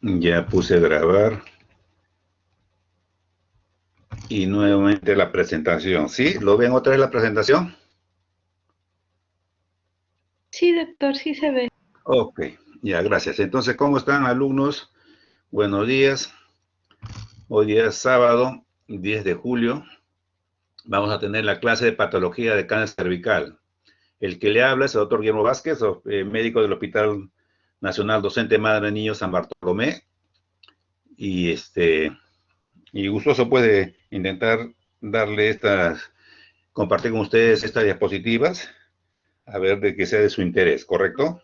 Ya puse grabar y nuevamente la presentación. ¿Sí? ¿Lo ven otra vez la presentación? Sí, doctor, sí se ve. Ok, ya, gracias. Entonces, ¿cómo están, alumnos? Buenos días. Hoy día es sábado, 10 de julio. Vamos a tener la clase de patología de cáncer cervical. El que le habla es el doctor Guillermo Vázquez, médico del Hospital Nacional Docente Madre Niño San Bartolomé. Y gustoso puede intentar darle compartir con ustedes estas diapositivas, a ver de que sea de su interés, ¿correcto?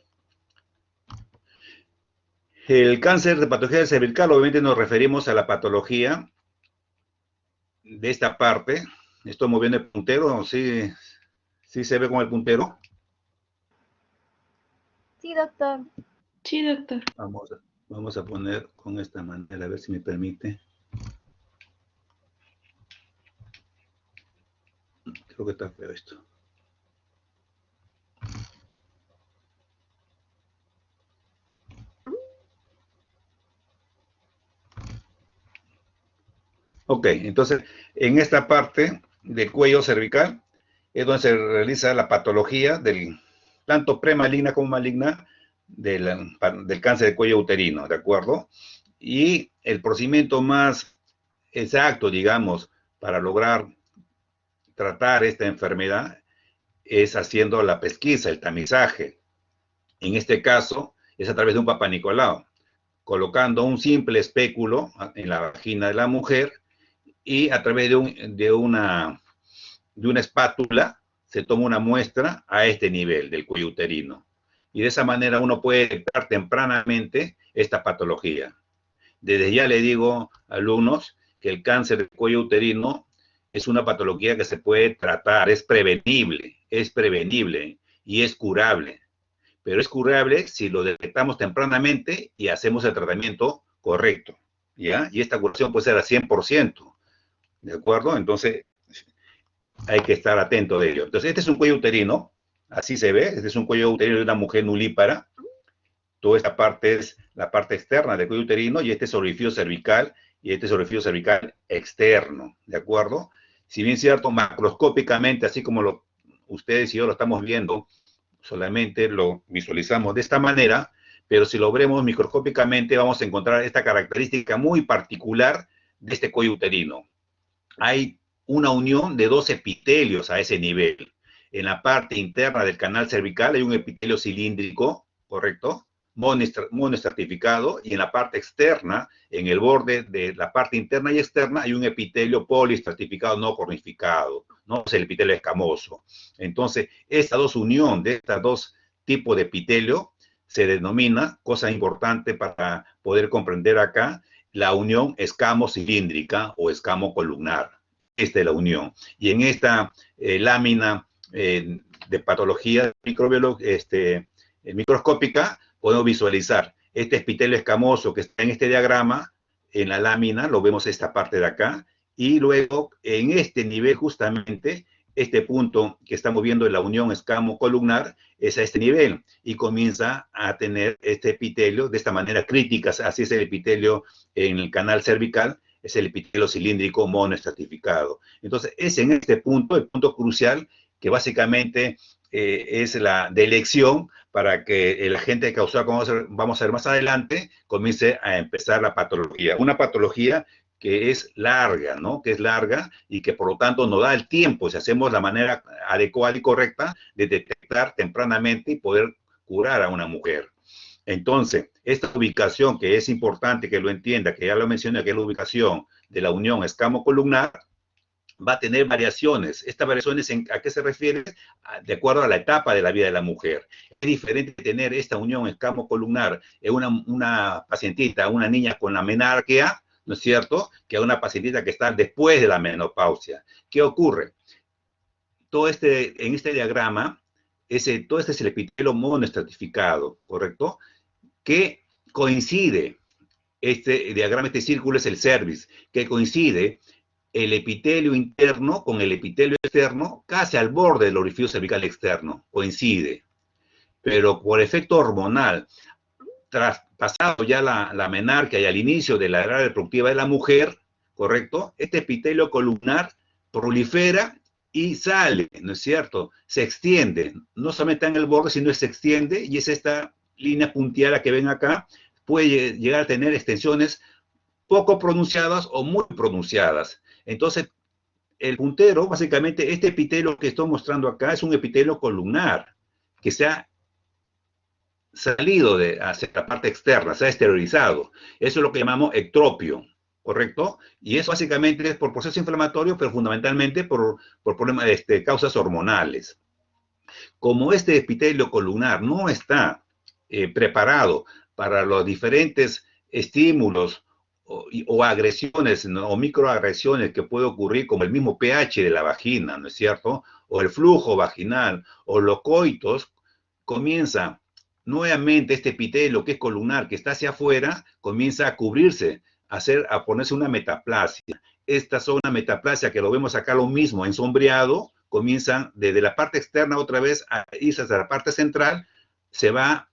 El cáncer de patología cervical, obviamente nos referimos a la patología de esta parte. Estoy moviendo el puntero, ¿sí, sí se ve con el puntero? Sí, doctor. Sí, doctor. Vamos a poner con esta manera, a ver si me permite. Creo que está feo esto. Ok, entonces, en esta parte del cuello cervical es donde se realiza la patología del tanto premaligna como maligna del cáncer de cuello uterino, ¿de acuerdo? Y el procedimiento más exacto, digamos, para lograr tratar esta enfermedad es haciendo la pesquisa, el tamizaje. En este caso, es a través de un Papa Nicolau, colocando un simple espéculo en la vagina de la mujer y a través de una espátula se toma una muestra a este nivel del cuello uterino. Y de esa manera uno puede detectar tempranamente esta patología. Desde ya le digo, alumnos, que el cáncer del cuello uterino es una patología que se puede tratar, es prevenible y es curable. Pero es curable si lo detectamos tempranamente y hacemos el tratamiento correcto, ¿ya? Y esta curación puede ser al 100%, ¿de acuerdo? Entonces, hay que estar atento de ello. Entonces, este es un cuello uterino, así se ve, este es un cuello uterino de una mujer nulípara. Toda esta parte es la parte externa del cuello uterino y este es orificio cervical y este es orificio cervical externo, ¿de acuerdo? Si bien es cierto, macroscópicamente, así como ustedes y yo lo estamos viendo, solamente lo visualizamos de esta manera, pero si lo vemos microscópicamente vamos a encontrar esta característica muy particular de este cuello uterino. Hay una unión de dos epitelios a ese nivel. En la parte interna del canal cervical hay un epitelio cilíndrico, ¿correcto? Monoestratificado, y en la parte externa, en el borde de la parte interna y externa, hay un epitelio polistratificado no cornificado, ¿no? Es el epitelio escamoso. Entonces, esta dos unión de estos dos tipos de epitelio se denomina, cosa importante para poder comprender acá, la unión escamo-cilíndrica o escamo-columnar. Esta es la unión. Y en esta lámina de patología microscópica podemos visualizar este epitelio escamoso que está en este diagrama, en la lámina, lo vemos esta parte de acá, y luego en este nivel justamente, este punto que estamos viendo en la unión escamo-columnar es a este nivel y comienza a tener este epitelio de esta manera crítica, así es el epitelio en el canal cervical, es el epitelio cilíndrico monoestratificado. Entonces, es en este punto, el punto crucial, que básicamente es la de elección para que el agente causal, como vamos a ver más adelante, comience a empezar la patología. Una patología que es larga, ¿no? Que es larga y que por lo tanto nos da el tiempo, si hacemos la manera adecuada y correcta, de detectar tempranamente y poder curar a una mujer. Entonces, esta ubicación que es importante que lo entienda, que ya lo mencioné, que es la ubicación de la unión escamo-columnar, va a tener variaciones. Estas variaciones, ¿a qué se refiere? De acuerdo a la etapa de la vida de la mujer. Es diferente tener esta unión escamo-columnar en una pacientita, una niña con la menarquia, ¿no es cierto?, que a una pacientita que está después de la menopausia. ¿Qué ocurre? En este diagrama, todo este es el epitelio monoestratificado, ¿correcto?, que coincide, este diagrama, este círculo es el cervix, que coincide el epitelio interno con el epitelio externo casi al borde del orificio cervical externo, coincide. Pero por efecto hormonal, tras pasado ya la menarquia y al inicio de la edad reproductiva de la mujer, ¿correcto? Este epitelio columnar prolifera y sale, ¿no es cierto? Se extiende, no solamente en el borde, sino que se extiende, y es esta línea punteada que ven acá, puede llegar a tener extensiones poco pronunciadas o muy pronunciadas. Entonces, el puntero, básicamente, este epitelio que estoy mostrando acá es un epitelio columnar, que se ha salido hacia la parte externa, se ha esterilizado. Eso es lo que llamamos ectropio, ¿correcto? Y eso básicamente es por proceso inflamatorio, pero fundamentalmente por problemas causas hormonales. Como este epitelio columnar no está preparado para los diferentes estímulos o agresiones, ¿no? O microagresiones que puede ocurrir, como el mismo pH de la vagina, ¿no es cierto? O el flujo vaginal, o los coitos, comienza nuevamente este epitelio que es columnar, que está hacia afuera, comienza a cubrirse, a ponerse una metaplasia. Esta zona metaplasia, que lo vemos acá lo mismo, ensombreado, comienza desde la parte externa otra vez a irse hacia la parte central, se va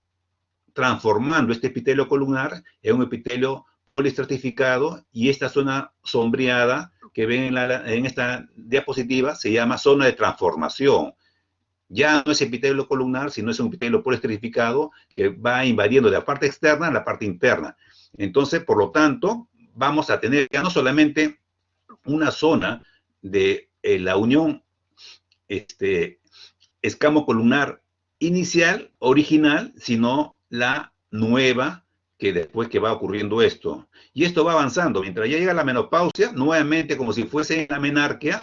transformando este epitelio columnar en un epitelio poliestratificado, y esta zona sombreada que ven en esta diapositiva se llama zona de transformación. Ya no es epitelio columnar, sino es un epitelio poliestratificado que va invadiendo de la parte externa a la parte interna. Entonces, por lo tanto, vamos a tener ya no solamente una zona de la unión escamo-columnar inicial, original, sino la nueva, que después que va ocurriendo esto. Y esto va avanzando. Mientras ya llega la menopausia, nuevamente, como si fuese la menarquia,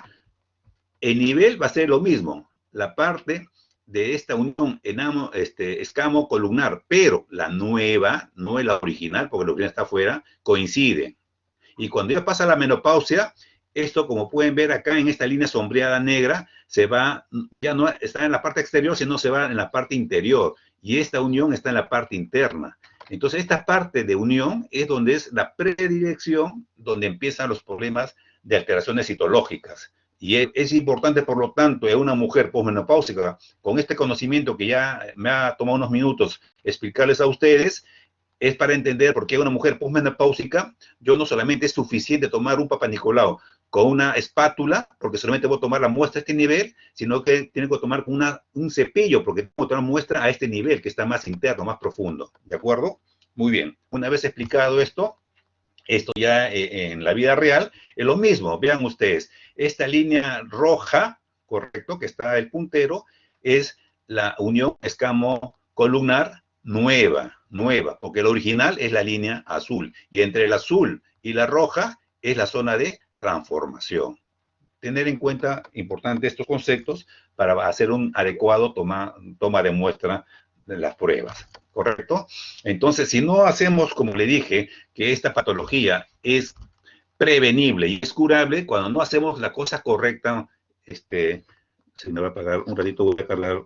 el nivel va a ser lo mismo. La parte de esta unión escamo-columnar, pero la nueva, no es la original, porque la original está afuera, coincide. Y cuando ya pasa la menopausia, esto, como pueden ver acá en esta línea sombreada negra, se va, ya no está en la parte exterior, sino se va en la parte interior. Y esta unión está en la parte interna. Entonces, esta parte de unión es donde es la predilección, donde empiezan los problemas de alteraciones citológicas. Y es importante, por lo tanto, en una mujer posmenopáusica, con este conocimiento que ya me ha tomado unos minutos explicarles a ustedes, es para entender por qué una mujer posmenopáusica, yo no solamente es suficiente tomar un Papa Nicolau con una espátula, porque solamente voy a tomar la muestra a este nivel, sino que tiene que tomar con un cepillo, porque tengo que tomar muestra a este nivel, que está más interno, más profundo. ¿De acuerdo? Muy bien. Una vez explicado esto ya en la vida real es lo mismo. Vean ustedes, esta línea roja, correcto, que está el puntero, es la unión escamo-columnar nueva, porque la original es la línea azul, y entre el azul y la roja es la zona de transformación. Tener en cuenta, importante, estos conceptos para hacer un adecuado toma de muestra de las pruebas, ¿correcto? Entonces, si no hacemos, como le dije, que esta patología es prevenible y es curable, cuando no hacemos la cosa correcta, se me va a apagar un ratito, voy a cargar.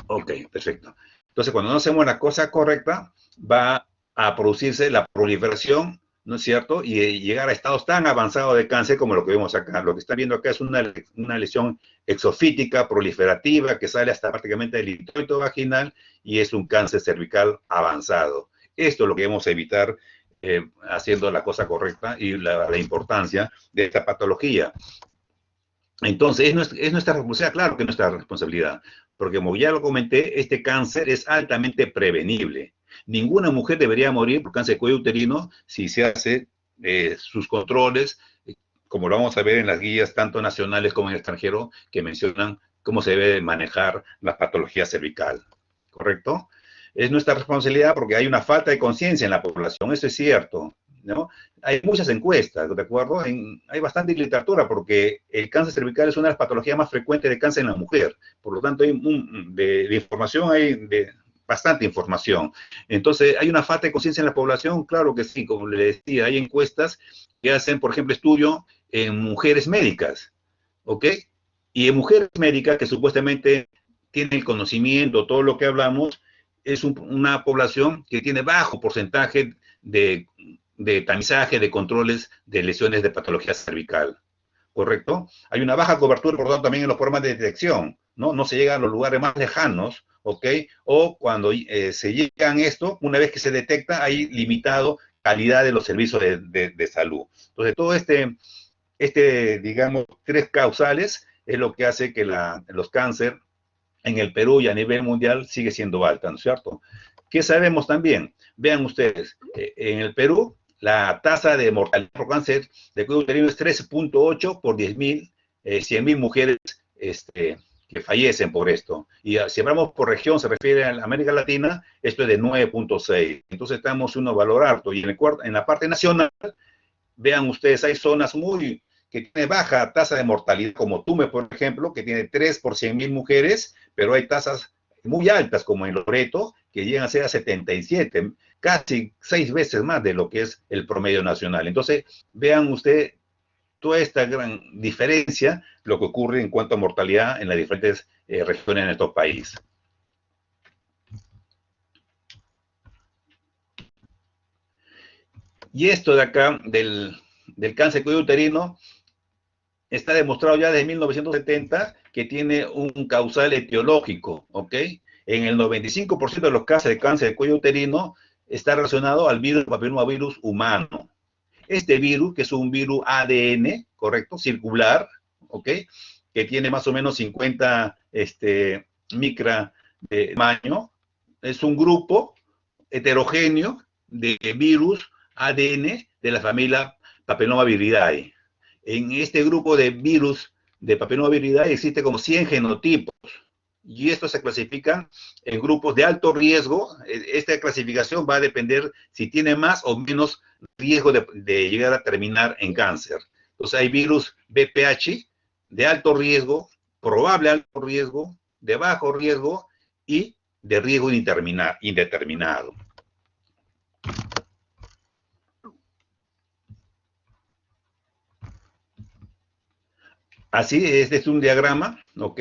Ok, perfecto. Entonces, cuando no hacemos la cosa correcta, va a producirse la proliferación, ¿no es cierto? Y llegar a estados tan avanzados de cáncer como lo que vemos acá. Lo que están viendo acá es una lesión exofítica, proliferativa, que sale hasta prácticamente del introito vaginal, y es un cáncer cervical avanzado. Esto es lo que debemos evitar haciendo la cosa correcta, y la importancia de esta patología. Entonces, es nuestra responsabilidad, claro que es nuestra responsabilidad, porque como ya lo comenté, este cáncer es altamente prevenible. Ninguna mujer debería morir por cáncer de cuello uterino si se hace sus controles, como lo vamos a ver en las guías tanto nacionales como en el extranjero, que mencionan cómo se debe manejar la patología cervical, ¿correcto? Es nuestra responsabilidad porque hay una falta de conciencia en la población, eso es cierto, ¿no? Hay muchas encuestas, ¿de acuerdo? Hay bastante literatura, porque el cáncer cervical es una de las patologías más frecuentes de cáncer en la mujer. Por lo tanto, de información hay bastante información. Entonces, ¿hay una falta de conciencia en la población? Claro que sí, como le decía, hay encuestas que hacen, por ejemplo, estudio en mujeres médicas, ¿ok? Y en mujeres médicas que supuestamente tienen el conocimiento, todo lo que hablamos, es una población que tiene bajo porcentaje de tamizaje, de controles de lesiones de patología cervical, ¿correcto? Hay una baja cobertura, por lo tanto, también en los programas de detección, ¿no? No se llega a los lugares más lejanos, ¿ok? O cuando se llegan esto, una vez que se detecta, hay limitado calidad de los servicios de salud. Entonces, todo digamos, tres causales es lo que hace que los cánceres en el Perú y a nivel mundial sigue siendo alta, ¿no es cierto? ¿Qué sabemos también? Vean ustedes, en el Perú la tasa de mortalidad por cáncer de cuello uterino es 13.8 por 100.000 mujeres que fallecen por esto. Y si hablamos por región, se refiere a América Latina, esto es de 9.6. Entonces estamos en un valor alto. Y en la parte nacional, vean ustedes, hay zonas que tiene baja tasa de mortalidad, como Tumbes, por ejemplo, que tiene 3 por 100.000 mujeres, pero hay tasas muy altas, como en Loreto, que llegan a ser a 77, casi 6 veces más de lo que es el promedio nacional. Entonces, vean ustedes toda esta gran diferencia, lo que ocurre en cuanto a mortalidad en las diferentes regiones de nuestro país. Y esto de acá, del cáncer de cuello uterino, está demostrado ya desde 1970 que tiene un causal etiológico, ¿ok? En el 95% de los casos de cáncer de cuello uterino está relacionado al virus papillomavirus humano. Este virus, que es un virus ADN, ¿correcto? Circular, ¿ok? Que tiene más o menos 50 micra de tamaño, es un grupo heterogéneo de virus ADN de la familia Papillomavirinae. En este grupo de virus de papillomavirinae existe como 100 genotipos y estos se clasifican en grupos de alto riesgo. Esta clasificación va a depender si tiene más o menos riesgo de llegar a terminar en cáncer. Entonces hay virus BPH de alto riesgo, probable alto riesgo, de bajo riesgo y de riesgo indeterminado. Así, este es un diagrama, ¿ok?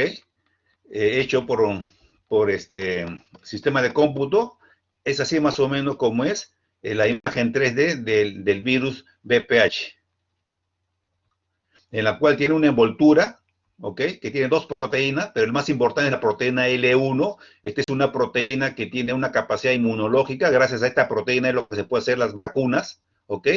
Hecho por sistema de cómputo. Es así más o menos como es la imagen 3D del virus BPH, en la cual tiene una envoltura, ¿ok? Que tiene dos proteínas, pero el más importante es la proteína L1. Esta es una proteína que tiene una capacidad inmunológica. Gracias a esta proteína es lo que se puede hacer las vacunas, ¿ok?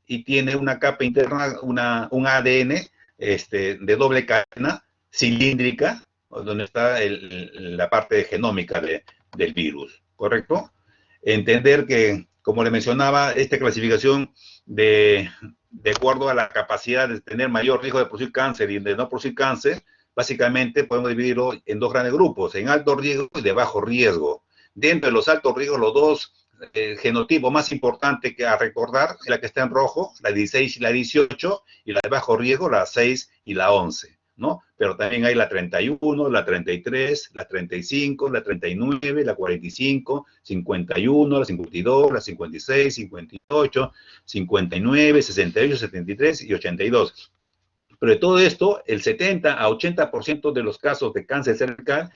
Y tiene una capa interna, un ADN de doble cadena cilíndrica, donde está la parte genómica del virus, ¿correcto? Entender que, como le mencionaba, esta clasificación de acuerdo a la capacidad de tener mayor riesgo de producir cáncer y de no producir cáncer, básicamente podemos dividirlo en dos grandes grupos, en alto riesgo y de bajo riesgo. Dentro de los altos riesgos, los dos genotipos más importantes que a recordar, la que está en rojo, la 16 y la 18, y la de bajo riesgo, la 6 y la 11, ¿no? Pero también hay la 31, la 33, la 35, la 39, la 45, 51, la 52, la 56, 58, 59, 68, 73 y 82. Pero de todo esto, el 70 a 80% de los casos de cáncer cervical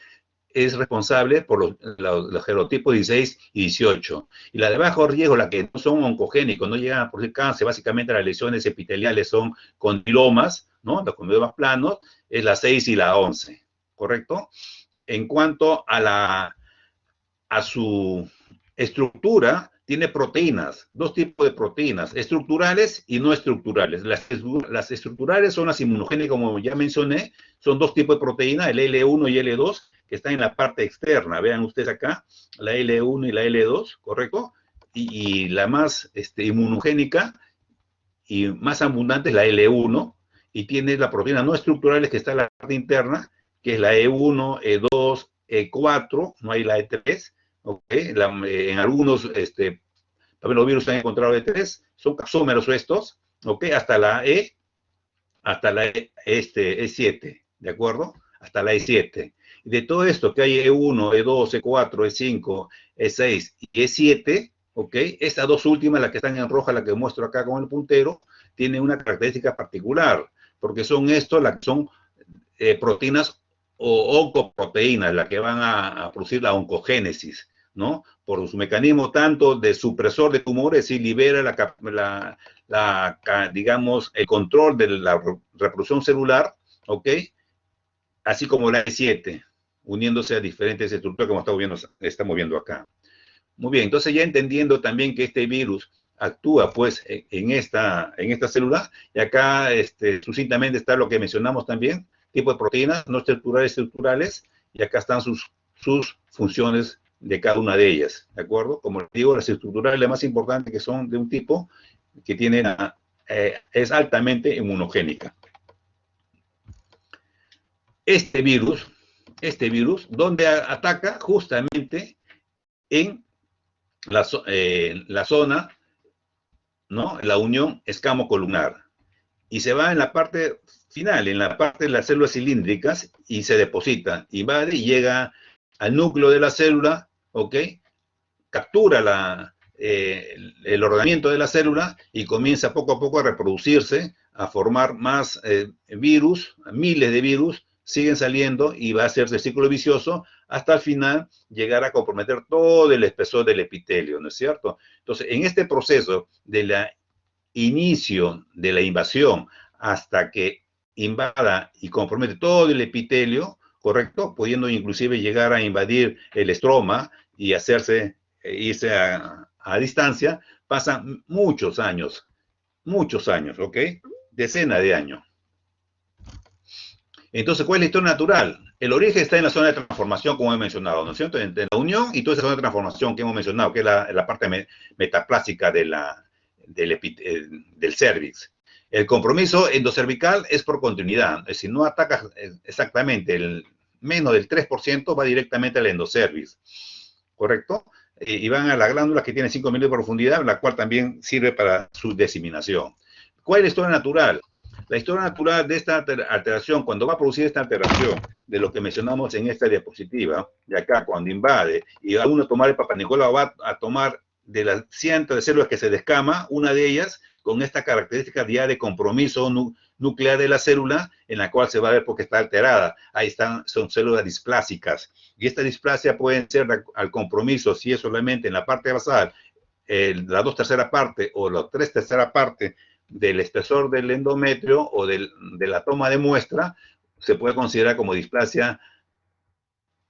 es responsable por los genotipos 16 y 18. Y la de bajo riesgo, la que no son oncogénicos, no llegan a producir cáncer, básicamente las lesiones epiteliales son condilomas, ¿no? Los condilomas planos, es la 6 y la 11, ¿correcto? En cuanto a su estructura, tiene proteínas, dos tipos de proteínas, estructurales y no estructurales. Las estructurales son las inmunogénicas, como ya mencioné, son dos tipos de proteínas, el L1 y L2, que están en la parte externa. Vean ustedes acá, la L1 y la L2, ¿correcto? Y la más inmunogénica y más abundante es la L1, y tiene la proteína no estructurales que está en la parte interna, que es la E1, E2, E4, no hay la E3, ¿okay? En algunos papillomavirus se han encontrado E3, son casómeros estos, ¿ok? Hasta la E7, ¿de acuerdo? Hasta la E7. De todo esto que hay E1, E2, E4, E5, E6 y E7, ¿ok? Estas dos últimas, las que están en roja, la que muestro acá con el puntero, tienen una característica particular, porque son estos las que son proteínas o oncoproteínas, las que van a producir la oncogénesis, ¿no? Por su mecanismo tanto de supresor de tumores y libera digamos, el control de la reproducción celular, ¿ok? Así como la E7, uniéndose a diferentes estructuras como estamos viendo acá. Muy bien, entonces ya entendiendo también que este virus actúa pues en esta célula, y acá sucintamente está lo que mencionamos también, tipo de proteínas no estructurales, y acá están sus funciones de cada una de ellas, ¿de acuerdo? Como les digo, las estructurales las más importantes que son de un tipo que es altamente inmunogénica. Este virus, ¿dónde ataca? Justamente en la zona, ¿no? La unión escamo-columnar. Y se va en la parte final, en la parte de las células cilíndricas, y se deposita, invade y llega al núcleo de la célula, ¿ok? Captura el ordenamiento de la célula y comienza poco a poco a reproducirse, a formar más virus, miles de virus, siguen saliendo y va a hacerse el ciclo vicioso hasta el final llegar a comprometer todo el espesor del epitelio, ¿no es cierto? Entonces, en este proceso del inicio de la invasión hasta que invada y compromete todo el epitelio, ¿correcto? Pudiendo inclusive llegar a invadir el estroma y irse a distancia, pasan muchos años, ¿ok? Decenas de años. Entonces, ¿cuál es la historia natural? El origen está en la zona de transformación, como he mencionado, ¿no es cierto? Entre la unión y toda esa zona de transformación que hemos mencionado, que es la parte metaplástica del cérvix. El compromiso endocervical es por continuidad. Es decir, no ataca exactamente menos del 3%, va directamente al endocervix, ¿correcto? Y van a la glándula que tiene 5 milímetros de profundidad, la cual también sirve para su diseminación. ¿Cuál es la historia natural? La historia natural de esta alteración, cuando va a producir esta alteración, de lo que mencionamos en esta diapositiva, de acá, cuando invade, y va uno a tomar el Papa Nicolau, va a tomar de las cientos de células que se descama, una de ellas con esta característica ya de compromiso nuclear de la célula, en la cual se va a ver porque está alterada. Ahí están, son células displásicas. Y esta displasia puede ser al compromiso, si es solamente en la parte basal, la 2/3 parte o la 3/3 parte del espesor del endometrio o de la toma de muestra, se puede considerar como displasia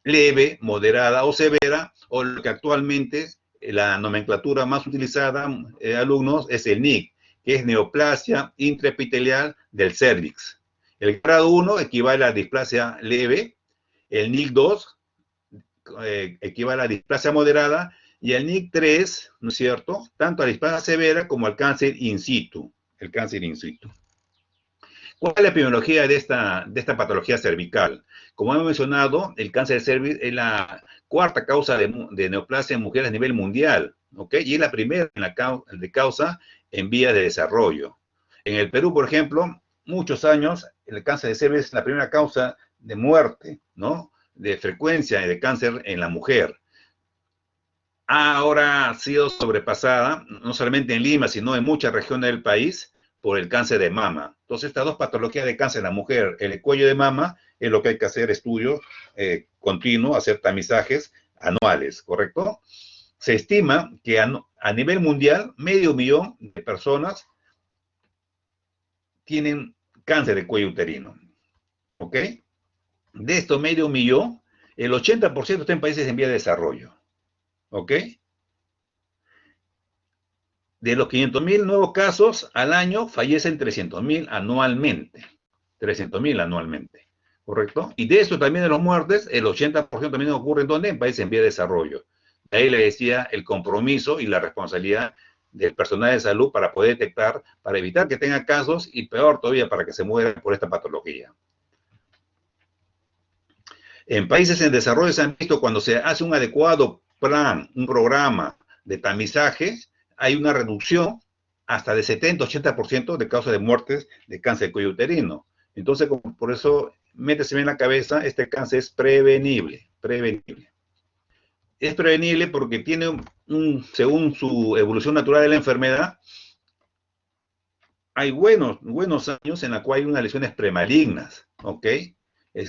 leve, moderada o severa, o lo que actualmente la nomenclatura más utilizada, alumnos, es el NIC, que es neoplasia intraepitelial del cérvix. El grado 1 equivale a displasia leve, el NIC 2 equivale a displasia moderada, y el NIC 3, ¿no es cierto?, tanto a la displasia severa como al cáncer in situ. El cáncer in situ. ¿Cuál es la epidemiología de esta patología cervical? Como hemos mencionado, el cáncer de cervix es la cuarta causa de neoplasia en mujeres a nivel mundial, ¿ok? Y es la primera de causa en vías de desarrollo. En el Perú, por ejemplo, muchos años, el cáncer de cervix es la primera causa de muerte, ¿no? De frecuencia de cáncer en la mujer. Ahora ha sido sobrepasada, no solamente en Lima, sino en muchas regiones del país, por el cáncer de mama. Entonces, estas dos patologías de cáncer en la mujer, el cuello de mama, es lo que hay que hacer estudios continuos, hacer tamizajes anuales, ¿correcto? Se estima que a nivel mundial, 500.000 de personas tienen cáncer de cuello uterino, ¿ok? De estos 500.000, el 80% está en países en vía de desarrollo, ¿ok? De los 500.000 nuevos casos al año, fallecen 300.000 anualmente. 300.000 anualmente, ¿correcto? Y de eso también de las muertes, el 80% también ocurre en donde? En países en vía de desarrollo. De ahí le decía el compromiso y la responsabilidad del personal de salud para poder detectar, para evitar que tenga casos y peor todavía para que se mueran por esta patología. En países en desarrollo se han visto cuando se hace un adecuado plan, un programa de tamizaje, hay una reducción hasta de 70-80% de causa de muertes de cáncer de cuello uterino. Entonces, por eso, métese en la cabeza, este cáncer es prevenible. Es prevenible porque tiene, según su evolución natural de la enfermedad, hay buenos años en los cuales hay unas lesiones premalignas, ¿ok?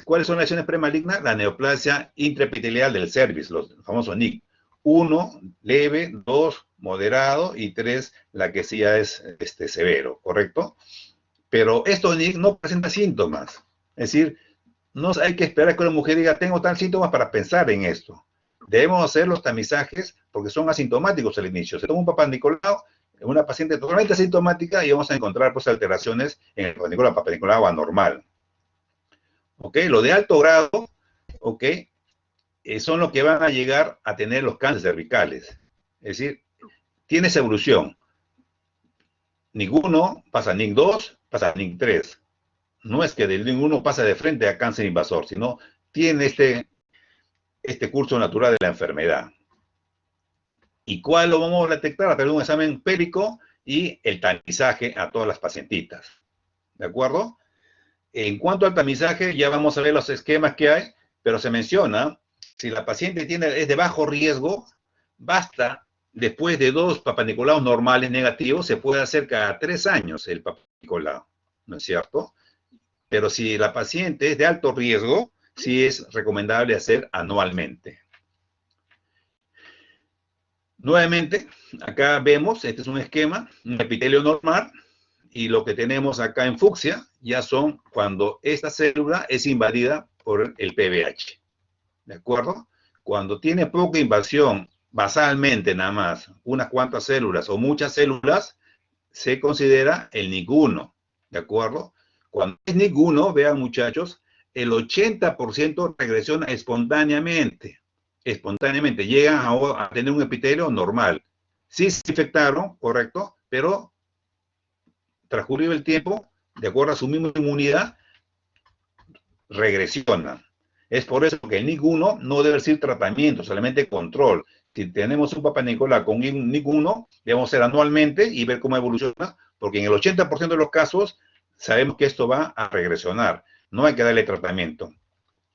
¿Cuáles son las lesiones premalignas? La neoplasia intraepitelial del cérvix, los famosos NIC. 1, leve, 2, moderado, y 3, la que sí ya es severo, ¿correcto? Pero estos NIC no presentan síntomas. Es decir, no hay que esperar que una mujer diga, tengo tal síntomas para pensar en esto. Debemos hacer los tamizajes porque son asintomáticos al inicio. Se toma un Papá Nicolau, una paciente totalmente asintomática y vamos a encontrar pues alteraciones en el Papá Nicolau anormal. ¿Ok? Lo de alto grado, ¿ok? Son los que van a llegar a tener los cánceres cervicales. Es decir, tienes evolución. NIC1 pasa a NIC2, pasa a NIC3. No es que del NIC1 pasa de frente a cáncer invasor, sino tiene este curso natural de la enfermedad. ¿Y cuál lo vamos a detectar? A través de un examen périco y el tamizaje a todas las pacientitas. ¿De acuerdo? En cuanto al tamizaje, ya vamos a ver los esquemas que hay, pero se menciona, si la paciente es de bajo riesgo, basta, después de 2 papanicolaos normales negativos, se puede hacer cada 3 años el papanicolao, ¿no es cierto? Pero si la paciente es de alto riesgo, sí es recomendable hacer anualmente. Nuevamente, acá vemos, este es un esquema, un epitelio normal, y lo que tenemos acá en fucsia ya son cuando esta célula es invadida por el PBH. ¿De acuerdo? Cuando tiene poca invasión, basalmente nada más, unas cuantas células o muchas células, se considera el NIC1. ¿De acuerdo? Cuando es NIC1, vean muchachos, el 80% regresiona espontáneamente. Espontáneamente, llegan a tener un epitelio normal. Sí se infectaron, correcto, pero transcurrido el tiempo, de acuerdo a su misma inmunidad, regresiona. Es por eso que el NIC1 no debe ser tratamiento, solamente control. Si tenemos un Papá Nicolau con un NIC1, debemos hacer anualmente y ver cómo evoluciona, porque en el 80% de los casos sabemos que esto va a regresionar. No hay que darle tratamiento.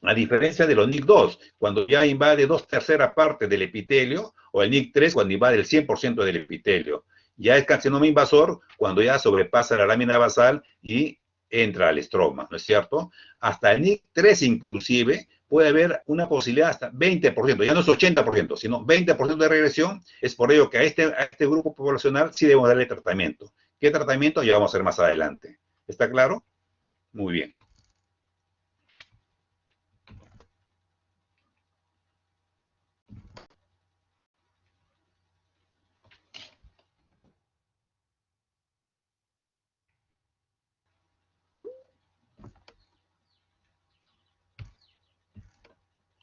A diferencia de los NIC2, cuando ya invade 2/3 partes del epitelio, o el NIC3 cuando invade el 100% del epitelio. Ya es carcinoma invasor cuando ya sobrepasa la lámina basal y entra al estroma, ¿no es cierto? Hasta el NIC3 inclusive puede haber una posibilidad hasta 20%, ya no es 80%, sino 20% de regresión. Es por ello que a este grupo poblacional sí debemos darle tratamiento. ¿Qué tratamiento? Ya vamos a ver más adelante. ¿Está claro? Muy bien.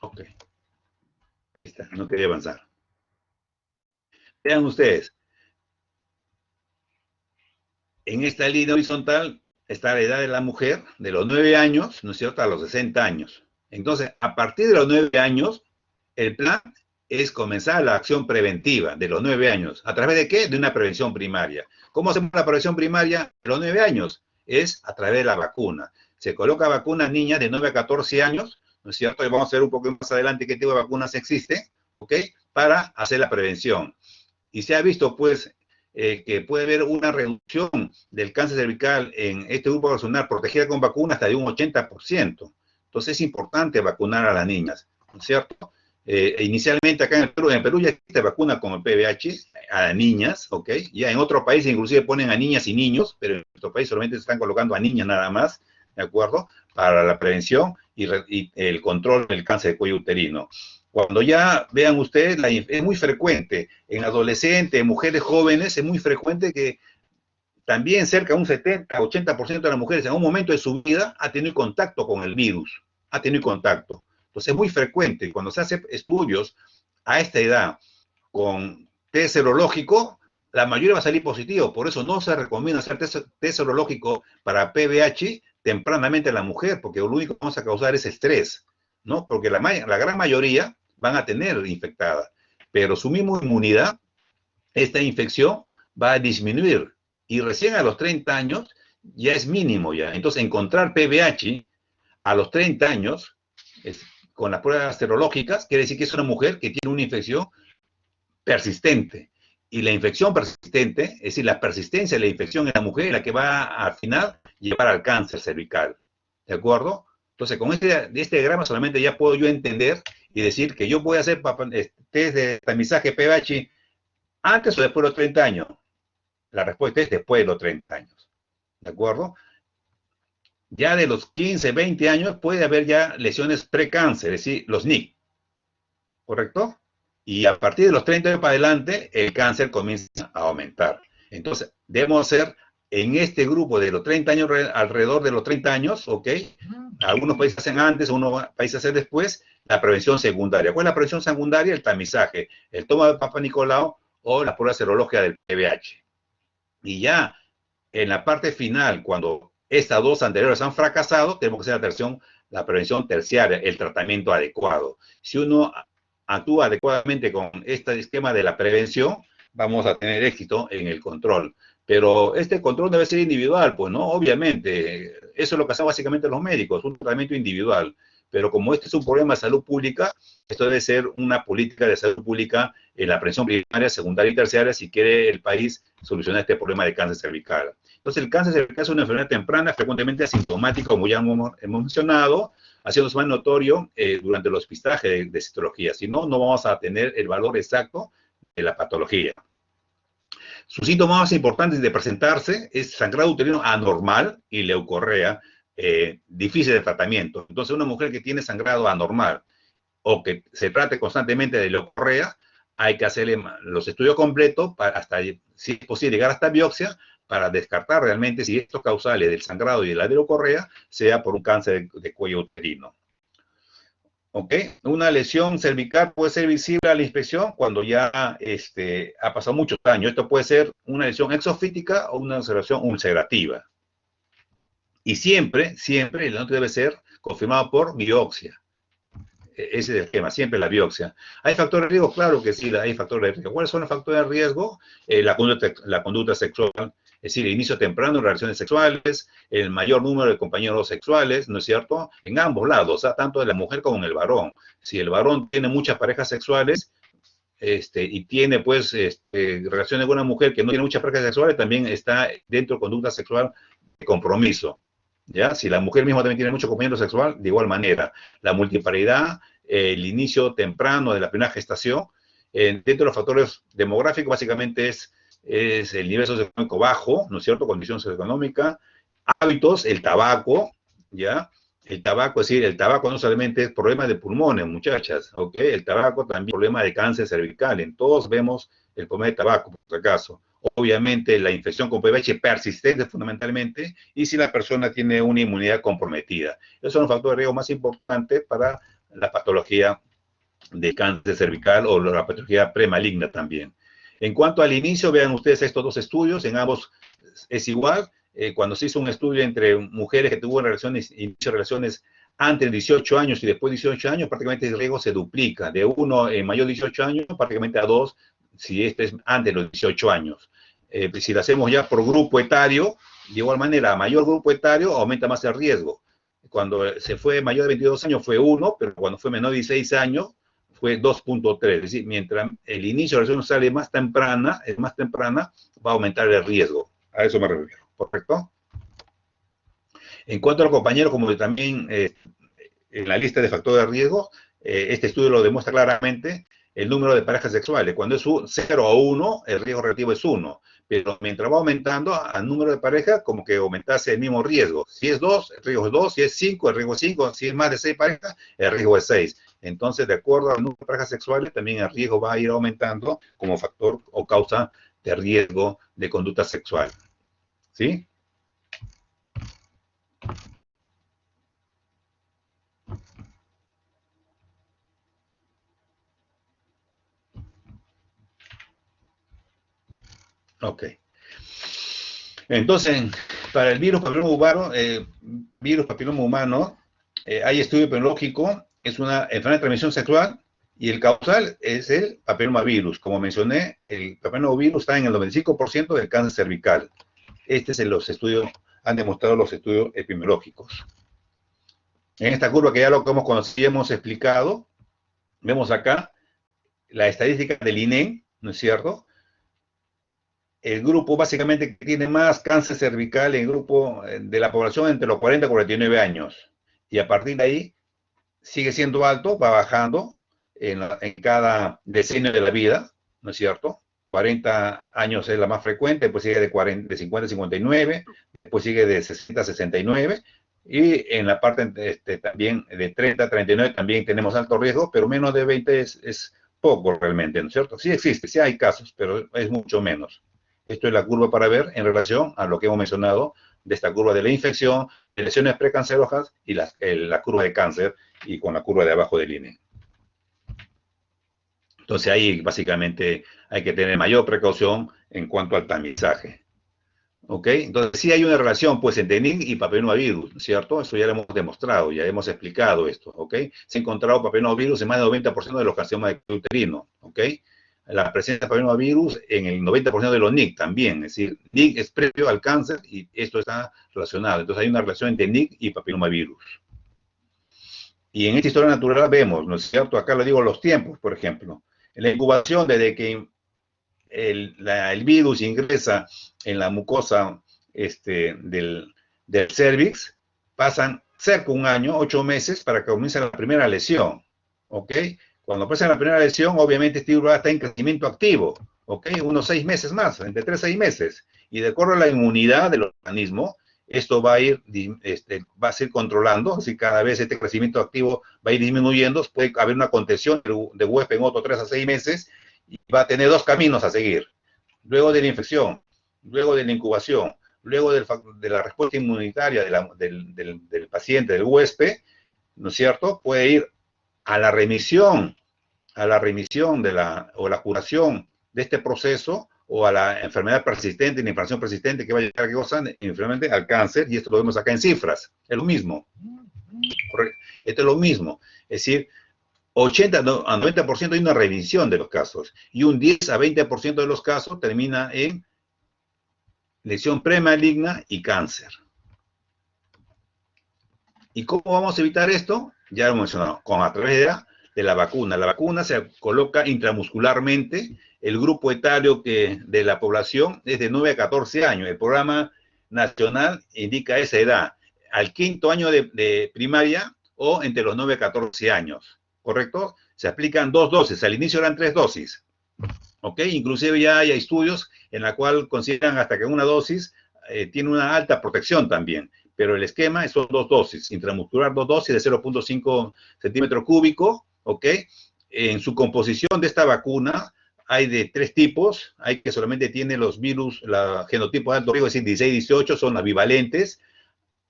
Ok. Está, no quería avanzar. Vean ustedes, en esta línea horizontal está la edad de la mujer, de los 9 años, ¿no es cierto?, a los 60 años. Entonces, a partir de los 9 años, el plan es comenzar la acción preventiva de los 9 años. ¿A través de qué? De una prevención primaria. ¿Cómo hacemos la prevención primaria de los 9 años? Es a través de la vacuna. Se coloca vacuna a niñas de 9 a 14 años, ¿no es cierto? Y vamos a ver un poco más adelante qué tipo de vacunas existe, ¿ok? Para hacer la prevención. Y se ha visto, pues, que puede haber una reducción del cáncer cervical en este grupo poblacional protegida con vacuna hasta de un 80%. Entonces es importante vacunar a las niñas, ¿no es cierto? Inicialmente acá en el Perú ya existe vacuna con el PBH a niñas, ¿ok? Ya en otros países inclusive ponen a niñas y niños, pero en nuestro país solamente se están colocando a niñas nada más, ¿de acuerdo? Para la prevención y el control del cáncer de cuello uterino. Cuando ya vean ustedes, es muy frecuente en adolescentes, en mujeres jóvenes, es muy frecuente que también cerca de un 70-80% de las mujeres en un momento de su vida ha tenido contacto con el virus, ha tenido contacto. Entonces es muy frecuente, cuando se hace estudios a esta edad con test serológico, la mayoría va a salir positivo, por eso no se recomienda hacer test serológico para PBH tempranamente a la mujer, porque lo único que vamos a causar es estrés, ¿no? Porque la gran mayoría van a tener infectada, pero su misma inmunidad, esta infección va a disminuir y recién a los 30 años ya es mínimo ya. Entonces encontrar PBH a los 30 años con las pruebas serológicas quiere decir que es una mujer que tiene una infección persistente. Y la infección persistente, es decir, la persistencia de la infección en la mujer es la que va a, al final llevar al cáncer cervical. ¿De acuerdo? Entonces, con este diagrama solamente ya puedo yo entender y decir que yo voy a hacer test de tamizaje PBH antes o después de los 30 años. La respuesta es después de los 30 años. ¿De acuerdo? Ya de los 15, 20 años puede haber ya lesiones precáncer, es decir, los NIC, ¿correcto? Y a partir de los 30 años para adelante, el cáncer comienza a aumentar. Entonces, debemos hacer en este grupo de los 30 años, alrededor de los 30 años, ¿ok? Algunos países hacen antes, algunos países hacen después, la prevención secundaria. ¿Cuál es la prevención secundaria? El tamizaje, el toma de Papa Nicolau o la prueba serológica del PBH. Y ya en la parte final, cuando estas dos anteriores han fracasado, tenemos que hacer la prevención terciaria, el tratamiento adecuado. Si uno actúa adecuadamente con este esquema de la prevención, vamos a tener éxito en el control. Pero este control debe ser individual, pues, ¿no? Obviamente, eso es lo que hacen básicamente los médicos, un tratamiento individual. Pero como este es un problema de salud pública, esto debe ser una política de salud pública en la prevención primaria, secundaria y terciaria si quiere el país solucionar este problema de cáncer cervical. Entonces, el cáncer cervical es una enfermedad temprana, frecuentemente asintomática, como ya hemos mencionado, haciéndose más notorio durante el hospistaje de citología. Si no, no vamos a tener el valor exacto de la patología. Sus síntomas más importantes de presentarse es sangrado uterino anormal y leucorrea difícil de tratamiento. Entonces, una mujer que tiene sangrado anormal o que se trate constantemente de leucorrea, hay que hacerle los estudios completos para hasta, si es posible, llegar hasta biopsia para descartar realmente si estos causales del sangrado y de la leucorrea sea por un cáncer de cuello uterino. ¿Ok? Una lesión cervical puede ser visible a la inspección cuando ya ha pasado muchos años. Esto puede ser una lesión exofítica o una lesión ulcerativa. Y siempre, siempre el diagnóstico debe ser confirmado por biopsia. Ese es el esquema, siempre la biopsia. ¿Hay factores de riesgo? Claro que sí, hay factores de riesgo. ¿Cuáles son los factores de riesgo? La conducta sexual, es decir, el inicio temprano de relaciones sexuales, el mayor número de compañeros sexuales, ¿no es cierto? En ambos lados, o sea, tanto de la mujer como en el varón. Si el varón tiene muchas parejas sexuales y tiene, pues, relaciones con una mujer que no tiene muchas parejas sexuales, también está dentro de conducta sexual de compromiso. ¿Ya? Si la mujer misma también tiene mucho compañero sexual, de igual manera. La multiparidad, el inicio temprano de la primera gestación, dentro de los factores demográficos, básicamente es el nivel socioeconómico bajo, ¿no es cierto? Condición socioeconómica, hábitos, el tabaco, ¿ya? El tabaco, es decir, el tabaco no solamente es problema de pulmones, muchachas, ¿ok? El tabaco también es problema de cáncer cervical. En todos vemos el problema de tabaco, por si acaso. Obviamente, la infección con VIH persistente fundamentalmente, y si la persona tiene una inmunidad comprometida. Esos son los factores de riesgo más importantes para la patología de cáncer cervical o la patología premaligna también. En cuanto al inicio, vean ustedes estos dos estudios, en ambos es igual. Cuando se hizo un estudio entre mujeres que tuvieron relaciones antes de 18 años y después de 18 años, prácticamente el riesgo se duplica, de 1 en mayor de 18 años, prácticamente a 2 si este es antes de los 18 años. Si lo hacemos ya por grupo etario, de igual manera, a mayor grupo etario aumenta más el riesgo. Cuando se fue mayor de 22 años fue 1, pero cuando fue menor de 16 años fue 2.3. Es decir, mientras el inicio de la relación sale más temprana, va a aumentar el riesgo. A eso me refiero, ¿correcto? En cuanto a los compañeros, como también en la lista de factores de riesgo, este estudio lo demuestra claramente, el número de parejas sexuales. Cuando es 0 a 1, el riesgo relativo es 1. Pero mientras va aumentando al número de parejas, como que aumentase el mismo riesgo. Si es 2, el riesgo es 2. Si es 5, el riesgo es 5. Si es más de 6 parejas, el riesgo es 6. Entonces, de acuerdo al número de parejas sexuales, también el riesgo va a ir aumentando como factor o causa de riesgo de conducta sexual. ¿Sí? Ok. Entonces, para el virus papiloma humano, hay estudio epidemiológico, es una enfermedad de transmisión sexual y el causal es el papilomavirus. Como mencioné, el papilomavirus está en el 95% del cáncer cervical. Este es los estudios, han demostrado los estudios epidemiológicos. En esta curva que ya lo hemos explicado, vemos acá la estadística del INEM, ¿no es cierto? El grupo básicamente que tiene más cáncer cervical, el grupo de la población entre los 40 y 49 años. Y a partir de ahí sigue siendo alto, va bajando en cada decenio de la vida, ¿no es cierto? 40 años es la más frecuente, después sigue de 50 a 59, después sigue de 60 a 69, Y en la parte también de 30 a 39 también tenemos alto riesgo, pero menos de 20 es poco realmente, ¿no es cierto? Sí existe, sí hay casos, pero es mucho menos. Esto es la curva para ver en relación a lo que hemos mencionado de esta curva de la infección, de lesiones precancerosas y la curva de cáncer y con la curva de abajo del INE. Entonces ahí básicamente hay que tener mayor precaución en cuanto al tamizaje. ¿Ok? Entonces sí hay una relación pues entre NIC y papillomavirus, ¿cierto? Eso ya lo hemos demostrado, ya hemos explicado esto, ¿ok? Se ha encontrado papillomavirus en más del 90% de los carcinomas de cuello uterino, ¿ok? La presencia de papillomavirus en el 90% de los NIC también, es decir, NIC es previo al cáncer y esto está relacionado. Entonces hay una relación entre NIC y papillomavirus. Y en esta historia natural vemos, ¿no es cierto? Acá lo digo los tiempos, por ejemplo. En la incubación, desde que el virus ingresa en la mucosa del cervix, pasan cerca de un año, 8 meses, para que comience la primera lesión, ¿ok? Cuando pasa la primera lesión, obviamente este virus está en crecimiento activo, ¿ok? Unos 6 meses más, entre 3 y 6 meses. Y de acuerdo a la inmunidad del organismo, esto va a ir controlando, si cada vez este crecimiento activo va a ir disminuyendo, puede haber una contención de huésped en otros 3 a 6 meses, y va a tener dos caminos a seguir. Luego de la infección, luego de la incubación, luego de la respuesta inmunitaria del paciente, del huésped, ¿no es cierto? Puede ir a la remisión o la curación de este proceso, o a la enfermedad persistente, la inflamación persistente que va a llegar a cosa, infelizmente al cáncer, y esto lo vemos acá en cifras, es lo mismo. Correcto. Esto es lo mismo, es decir, 80 a 90% hay una remisión de los casos, y un 10 a 20% de los casos termina en lesión premaligna y cáncer. ¿Y cómo vamos a evitar esto? Ya lo hemos mencionado, a través de la vacuna. La vacuna se coloca intramuscularmente. El grupo etario de la población es de 9 a 14 años. El programa nacional indica esa edad, al 5.º año de primaria o entre los 9 a 14 años, ¿correcto? Se aplican 2 dosis, al inicio eran 3 dosis, ¿ok? Inclusive ya hay estudios en la cual consideran hasta que una dosis tiene una alta protección también, pero el esquema son 2 dosis, intramuscular 2 dosis de 0.5 centímetro cúbico, ¿ok? En su composición de esta vacuna hay de 3 tipos, hay que solamente tiene los virus, los genotipos de alto riesgo, es decir, 16 y 18 son las bivalentes.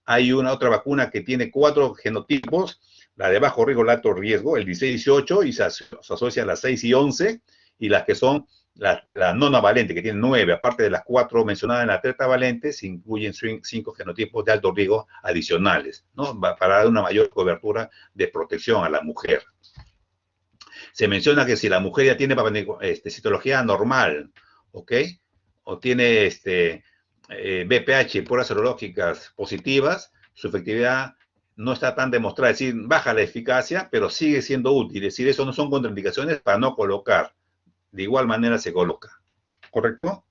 Hay una otra vacuna que tiene 4 genotipos, la de bajo riesgo, el alto riesgo, el 16 y 18, y se asocia a las 6 y 11, y las que son la nonavalente, que tiene 9, aparte de las 4 mencionadas en la tetravalente, se incluyen 5 genotipos de alto riesgo adicionales, ¿no? Para dar una mayor cobertura de protección a la mujer. Se menciona que si la mujer ya tiene citología normal, ¿ok? O tiene BPH, puras serológicas positivas, su efectividad no está tan demostrada, es decir, baja la eficacia, pero sigue siendo útil. Es decir, eso no son contraindicaciones para no colocar. De igual manera se coloca. ¿Correcto?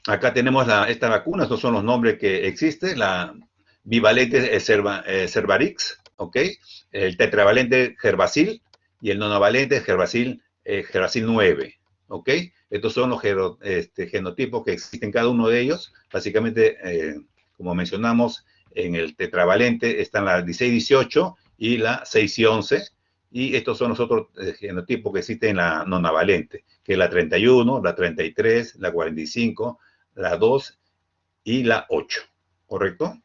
Acá tenemos esta vacuna, estos son los nombres que existen, la bivalente Cervarix, ¿ok? El tetravalente Gervasil y el nonavalente Gervasil 9, ¿ok? Estos son los genotipos que existen cada uno de ellos. Básicamente, como mencionamos, en el tetravalente están la 16-18 y la 6 y 11, y estos son los otros genotipos que existen en la nonavalente, que es la 31, la 33, la 45, la 2 y la 8, ¿correcto?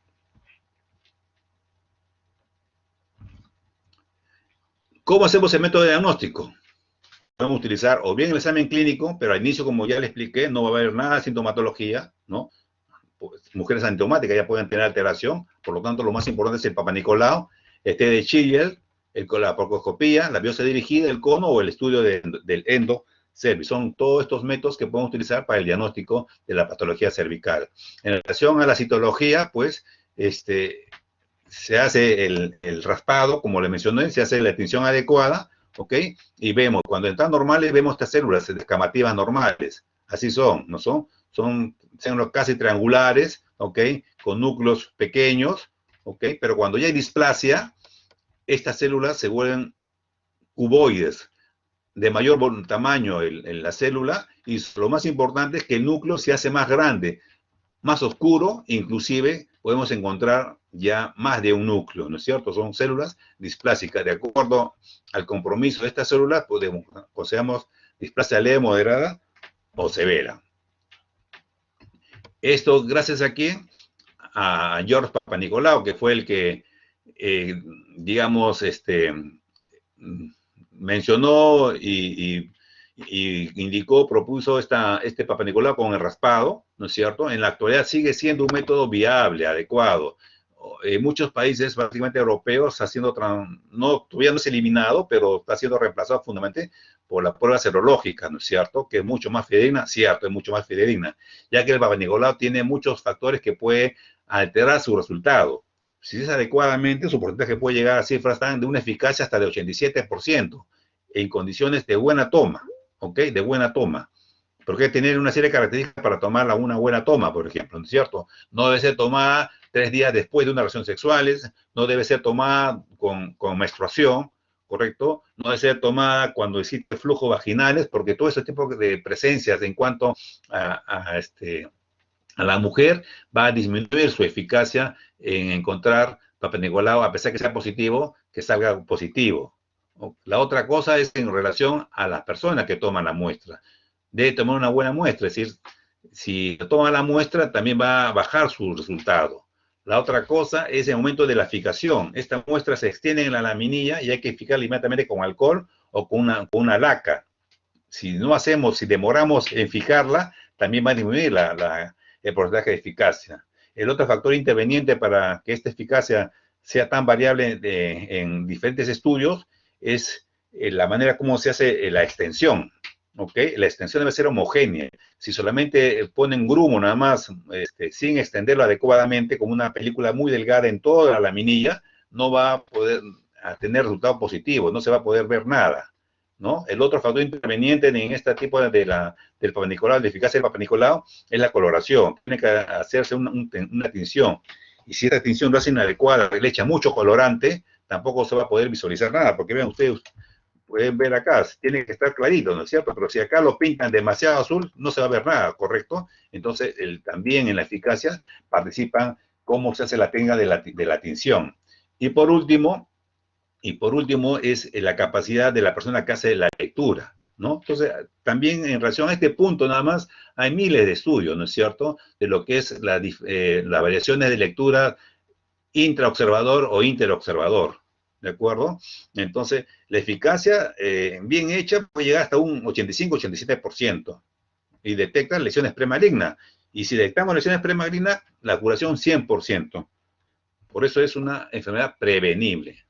¿Cómo hacemos el método de diagnóstico? Podemos utilizar o bien el examen clínico, pero al inicio, como ya le expliqué, no va a haber nada de sintomatología, ¿no? Pues, mujeres asintomáticas ya pueden tener alteración, por lo tanto, lo más importante es el Papa Nicolau, el test de Schiller, la procoscopía, la biopsia dirigida, el cono o el estudio del endocervix. Son todos estos métodos que podemos utilizar para el diagnóstico de la patología cervical. En relación a la citología, pues, se hace el raspado, como le mencioné, se hace la extinción adecuada, ¿ok? Y vemos, cuando están normales, vemos estas células descamativas normales. Así son, ¿no son? Son células casi triangulares, ¿ok? Con núcleos pequeños, ¿ok? Pero cuando ya hay displasia, estas células se vuelven cuboides, de mayor tamaño en la célula, y lo más importante es que el núcleo se hace más grande, más oscuro, inclusive podemos encontrar ya más de un núcleo, ¿no es cierto? Son células displásicas. De acuerdo al compromiso de estas células, podemos consideramos displasia leve, moderada o severa. Esto gracias a quién? A George Papanicolaou, que fue el que, digamos, mencionó y indicó, propuso este Papanicolaou con el raspado, ¿no es cierto? En la actualidad sigue siendo un método viable, adecuado. En muchos países, prácticamente europeos, está siendo, todavía no es eliminado, pero está siendo reemplazado fundamentalmente por la prueba serológica, ¿no es cierto? Que es mucho más fidedigna, cierto, es mucho más fidedigna, ya que el Papanicolaou tiene muchos factores que puede alterar su resultado. Si es adecuadamente, su porcentaje puede llegar a cifras de una eficacia hasta de 87% en condiciones de buena toma, ¿ok? De buena toma. Porque hay que tener una serie de características para tomarla una buena toma, por ejemplo, ¿no es cierto? No debe ser tomada 3 días después de una relación sexual, no debe ser tomada con menstruación, ¿correcto? No debe ser tomada cuando existe flujos vaginales, porque todo ese tipo de presencias en cuanto a la mujer va a disminuir su eficacia en encontrar Papanicolaou, a pesar que sea positivo, que salga positivo. La otra cosa es en relación a las personas que toman la muestra. Debe tomar una buena muestra, es decir, si toma la muestra también va a bajar su resultado. La otra cosa es el momento de la fijación. Esta muestra se extiende en la laminilla y hay que fijarla inmediatamente con alcohol o con una laca. Si no hacemos, si demoramos en fijarla, también va a disminuir el porcentaje de eficacia. El otro factor interveniente para que esta eficacia sea tan variable en diferentes estudios es la manera como se hace la extensión. ¿Okay? La extensión debe ser homogénea. Si solamente ponen grumo nada más, sin extenderlo adecuadamente, como una película muy delgada en toda la laminilla, no va a poder tener resultados positivos, no se va a poder ver nada, ¿no? El otro factor interveniente en este tipo del Papanicolaou, de eficacia del Papanicolaou, es la coloración. Tiene que hacerse una tinción. Y si esta tinción lo hace inadecuada, le echa mucho colorante, tampoco se va a poder visualizar nada, porque vean ustedes, pueden ver acá, tiene que estar clarito, ¿no es cierto? Pero si acá lo pintan demasiado azul, no se va a ver nada, ¿correcto? Entonces, también en la eficacia participan cómo se hace la técnica de la tinción. Y por último es la capacidad de la persona que hace la lectura, ¿no? Entonces, también en relación a este punto nada más, hay miles de estudios, ¿no es cierto?, de lo que es las variaciones de lectura intraobservador o interobservador, ¿de acuerdo? Entonces, la eficacia bien hecha puede llegar hasta un 85-87% y detecta lesiones premalignas. Y si detectamos lesiones premalignas, la curación 100%. Por eso es una enfermedad prevenible.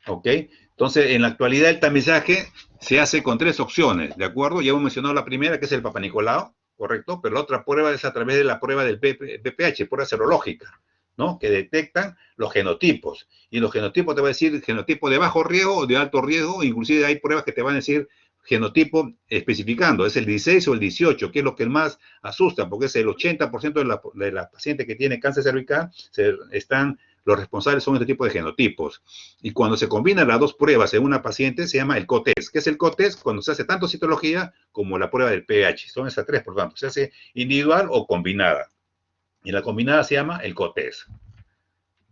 ¿Ok? Entonces, en la actualidad el tamizaje se hace con 3 opciones, ¿de acuerdo? Ya hemos mencionado la primera, que es el Papanicolaou, ¿correcto? Pero la otra prueba es a través de la prueba del PPH, prueba serológica, ¿no? Que detectan los genotipos. Y los genotipos te va a decir genotipo de bajo riesgo o de alto riesgo, inclusive hay pruebas que te van a decir genotipo especificando, es el 16 o el 18, que es lo que más asusta, porque es el 80% de la paciente que tiene cáncer cervical, los responsables son este tipo de genotipos. Y cuando se combinan las dos pruebas en una paciente, se llama el co-test. ¿Qué es el co-test? Cuando se hace tanto citología como la prueba del pH. Son esas 3, por tanto, se hace individual o combinada. Y la combinada se llama el co-test.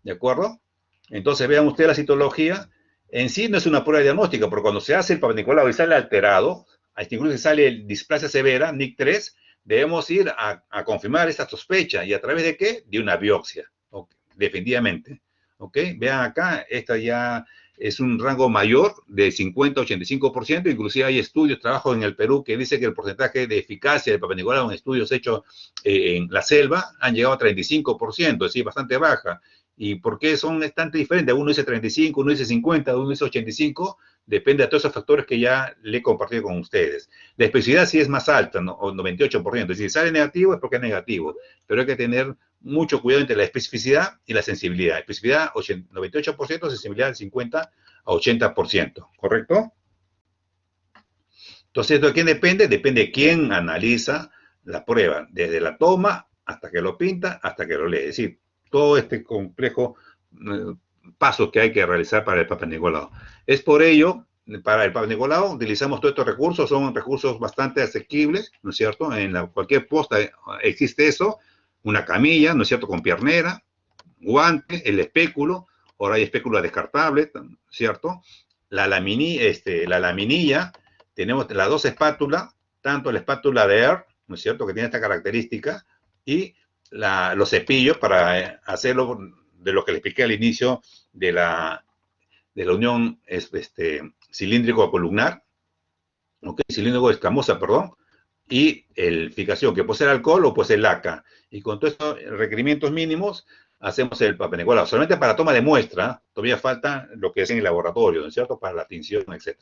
¿De acuerdo? Entonces, vean ustedes la citología. En sí no es una prueba diagnóstica, porque cuando se hace el Papanicolaou y sale alterado, incluso si sale displasia severa, NIC3, debemos ir a confirmar esta sospecha. ¿Y a través de qué? De una biopsia. Okay. Definitivamente. ¿Ok? Vean acá, esta ya es un rango mayor de 50 a 85%, inclusive hay estudios, trabajo en el Perú, que dice que el porcentaje de eficacia del Papanicolaou en estudios hechos en la selva han llegado a 35%, es decir, bastante baja. ¿Y por qué son tan diferentes? Uno dice 35, uno dice 50, uno dice 85, depende de todos esos factores que ya le he compartido con ustedes. La especificidad sí es más alta, ¿no? O 98%, es decir, si sale negativo es porque es negativo, pero hay que tener mucho cuidado entre la especificidad y la sensibilidad. Especificidad 98%, sensibilidad 50 a 80%, ¿correcto? Entonces, ¿de quién depende? Depende de quién analiza la prueba, desde la toma hasta que lo pinta, hasta que lo lee. Es decir, todo este complejo pasos que hay que realizar para el Papanicolaou. Es por ello para el Papa Nicolau utilizamos todos estos recursos, son recursos bastante asequibles, ¿no es cierto? Cualquier posta existe eso, una camilla, ¿no es cierto?, con piernera, guante, el espéculo, ahora hay espécula descartable, ¿cierto? La laminilla, tenemos las dos espátulas, tanto la espátula de Air, ¿no es cierto?, que tiene esta característica, y los cepillos para hacerlo de lo que le expliqué al inicio de la unión cilíndrico-columnar, ¿ok? Cilíndrico escamosa, perdón, y el fijación, que puede ser alcohol o puede ser laca. Y con todos estos requerimientos mínimos, hacemos el Papa Nicolau. Solamente para toma de muestra, todavía falta lo que es en el laboratorio, ¿no es cierto?, para la tinción, etc.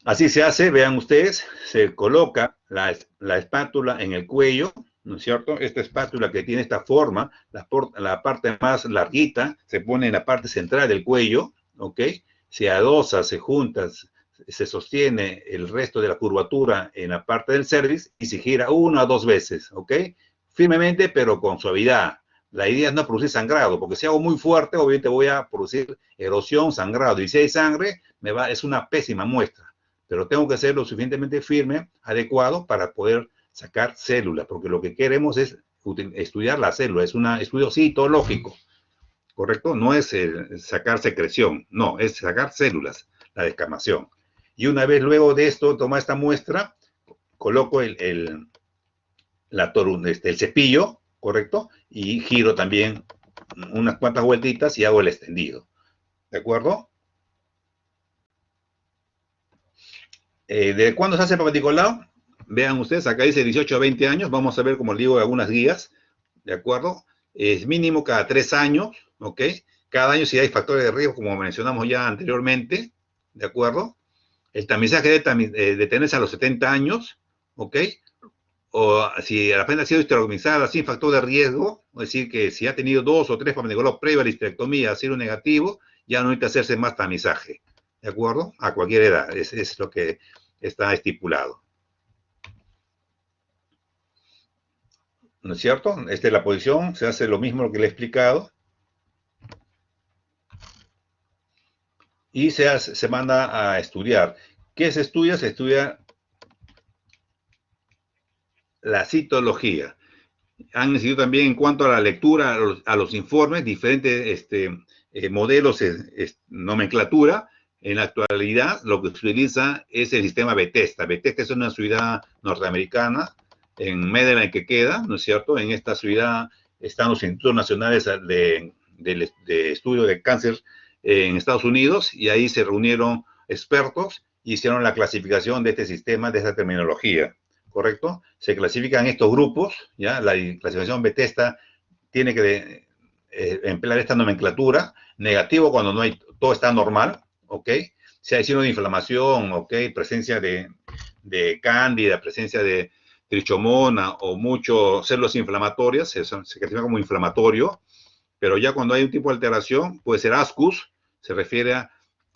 Así se hace, vean ustedes, se coloca la espátula en el cuello, ¿no es cierto? Esta espátula que tiene esta forma, la parte más larguita, se pone en la parte central del cuello, ¿ok? Se adosa, se junta, se sostiene el resto de la curvatura en la parte del cervix y se gira 1 a 2 veces, ¿ok? Firmemente, pero con suavidad. La idea es no producir sangrado, porque si hago muy fuerte, obviamente voy a producir erosión, sangrado, y si hay sangre, es una pésima muestra. Pero tengo que ser lo suficientemente firme, adecuado, para poder sacar células, porque lo que queremos es estudiar la célula, es un estudio citológico, ¿correcto? No es sacar secreción, no, es sacar células, la descamación. Y una vez luego de esto, toma esta muestra, coloco el cepillo, ¿correcto? Y giro también unas cuantas vueltitas y hago el extendido, ¿de acuerdo? ¿De cuándo se hace el Papa Nicolau? Vean ustedes, acá dice 18 a 20 años, vamos a ver, como les digo, algunas guías, ¿de acuerdo? Es mínimo cada 3 años, ¿ok? Cada año si hay factores de riesgo, como mencionamos ya anteriormente, ¿de acuerdo? El tamizaje debe detenerse a los 70 años, ¿ok? O si la paciente ha sido histerectomizada sin factor de riesgo, es decir, que si ha tenido 2 o 3 Papa Nicolau previa a la histerectomía, ha sido negativo, ya no necesita hacerse más tamizaje, ¿de acuerdo? A cualquier edad, es lo que está estipulado. ¿No es cierto? Esta es la posición, se hace lo mismo que le he explicado. Y se manda a estudiar. ¿Qué se estudia? Se estudia la citología. Han decidido también en cuanto a la lectura, a los informes, diferentes modelos, nomenclatura. En la actualidad, lo que se utiliza es el sistema Bethesda. Bethesda es una ciudad norteamericana, en Medellín que queda, ¿no es cierto? En esta ciudad están los Institutos Nacionales de Estudio de Cáncer en Estados Unidos, y ahí se reunieron expertos y hicieron la clasificación de este sistema, de esta terminología, ¿correcto? Se clasifican estos grupos, ¿ya? La clasificación Bethesda tiene que emplear esta nomenclatura: negativo cuando no hay, todo está normal, ¿ok? Si hay signo de inflamación, ¿ok? Presencia de cándida, presencia de trichomona o muchas células inflamatorias, se clasifica como inflamatorio. Pero ya cuando hay un tipo de alteración, puede ser ASCUS, se refiere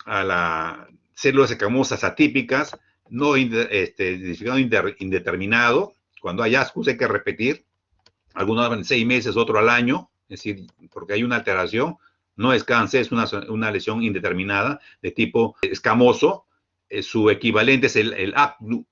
a las células escamosas atípicas, no identificado indeterminado. Cuando hay ASCUS hay que repetir, algunos en 6 meses, otro al año, es decir, porque hay una alteración, no es cáncer, es una lesión indeterminada de tipo escamoso. Su equivalente es el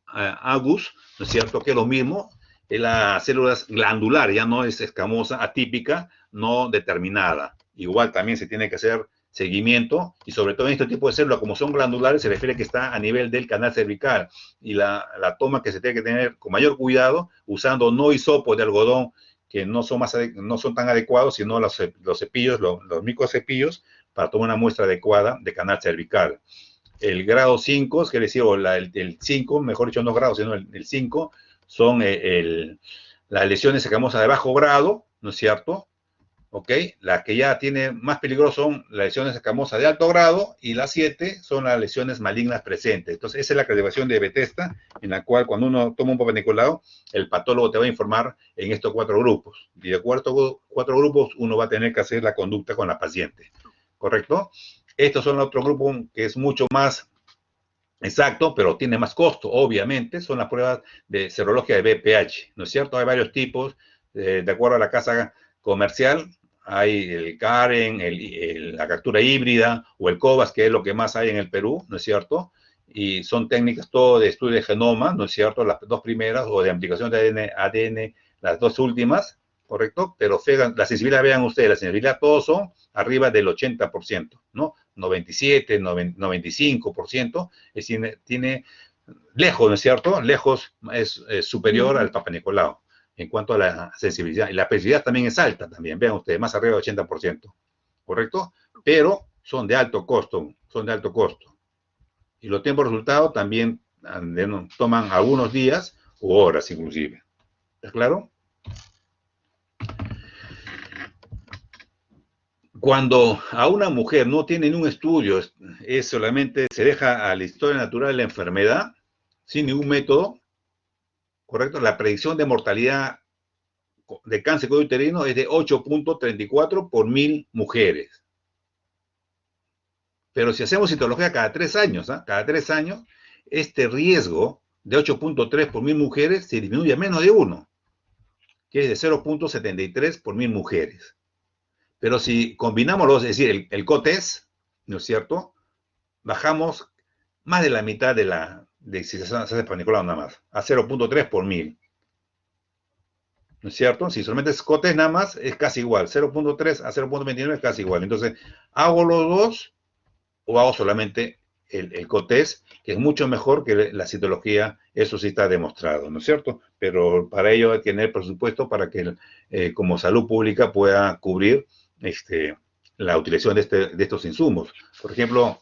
AGUS, ¿no es cierto? Que es lo mismo, es las células glandulares, ya no es escamosa, atípica, no determinada. Igual también se tiene que hacer seguimiento, y sobre todo en este tipo de células, como son glandulares, se refiere que está a nivel del canal cervical, y la toma que se tiene que tener con mayor cuidado, usando no hisopos de algodón, que no son tan adecuados, sino los cepillos, los microcepillos, para tomar una muestra adecuada de canal cervical. El grado 5, es decir, el 5, mejor dicho, no grados, sino el 5, son las lesiones escamosas de bajo grado, ¿no es cierto? ¿Ok? Las que ya tiene más peligroso son las lesiones escamosas de alto grado, y las 7 son las lesiones malignas presentes. Entonces, esa es la clasificación de Bethesda, en la cual cuando uno toma un Papa Nicolau, el patólogo te va a informar en estos 4 grupos. Y de acuerdo a 4 grupos, uno va a tener que hacer la conducta con la paciente. ¿Correcto? Estos son otro grupo que es mucho más exacto, pero tiene más costo, obviamente, son las pruebas de serología de BPH, ¿no es cierto? Hay varios tipos, de acuerdo a la casa comercial, hay el Karen, la captura híbrida o el COBAS, que es lo que más hay en el Perú, ¿no es cierto? Y son técnicas todo de estudio de genoma, ¿no es cierto? Las dos primeras, o de amplificación de ADN, las dos últimas, ¿correcto? Pero la sensibilidad, vean ustedes, la sensibilidad todos son arriba del 80%, ¿no? 97, 95%, es decir, tiene lejos, ¿no es cierto? Lejos es superior al Papa Nicolau en cuanto a la sensibilidad. Y la especificidad también es alta, también, vean ustedes, más arriba del 80%, ¿correcto? Pero son de alto costo, son de alto costo. Y los tiempos de resultado también toman algunos días u horas inclusive. ¿Está claro? Cuando a una mujer no tiene un estudio, es solamente se deja a la historia natural de la enfermedad, sin ningún método, ¿correcto? La predicción de mortalidad de cáncer uterino es de 8.34 por 1000 mujeres. Pero si hacemos citología cada 3 años, cada 3 años, este riesgo de 8.3 por 1000 mujeres se disminuye a menos de 1, que es de 0.73 por 1000 mujeres. Pero si combinamos los, es decir, el COTES, ¿no es cierto? Bajamos más de la mitad de si se hace Papa Nicolau nada más, a 0.3 por 1000. ¿No es cierto? Si solamente es COTES nada más, es casi igual. 0.3 a 0.29 es casi igual. Entonces, ¿hago los dos o hago solamente el COTES, que es mucho mejor que la citología? Eso sí está demostrado, ¿no es cierto? Pero para ello hay que tener presupuesto para que como salud pública pueda cubrir la utilización de estos insumos. Por ejemplo,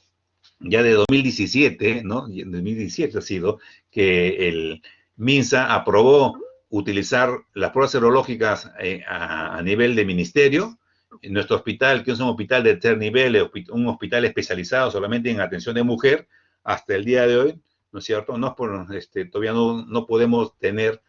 ya de 2017, ¿no? 2017 ha sido que el MINSA aprobó utilizar las pruebas serológicas a nivel de ministerio. En nuestro hospital, que es un hospital de tercer nivel, un hospital especializado solamente en atención de mujer, hasta el día de hoy, ¿no es cierto? Todavía no podemos tener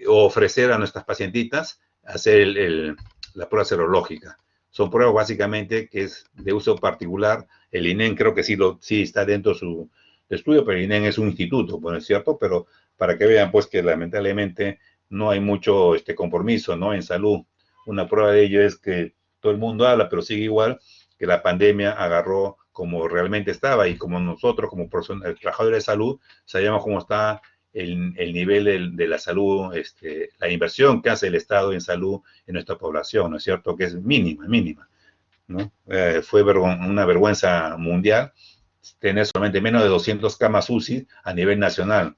o ofrecer a nuestras pacientitas hacer la prueba serológica. Son pruebas básicamente que es de uso particular. El INEM creo que sí está dentro de su estudio, pero el INEM es un instituto, bueno, es cierto, pero para que vean pues que lamentablemente no hay mucho compromiso, ¿no? En salud. Una prueba de ello es que todo el mundo habla, pero sigue igual, que la pandemia agarró como realmente estaba, y como nosotros, como trabajadores de salud, sabíamos cómo está el nivel de la salud, la inversión que hace el Estado en salud en nuestra población, ¿no es cierto? Que es mínima, ¿no? Fue una vergüenza mundial tener solamente menos de 200 camas UCI a nivel nacional,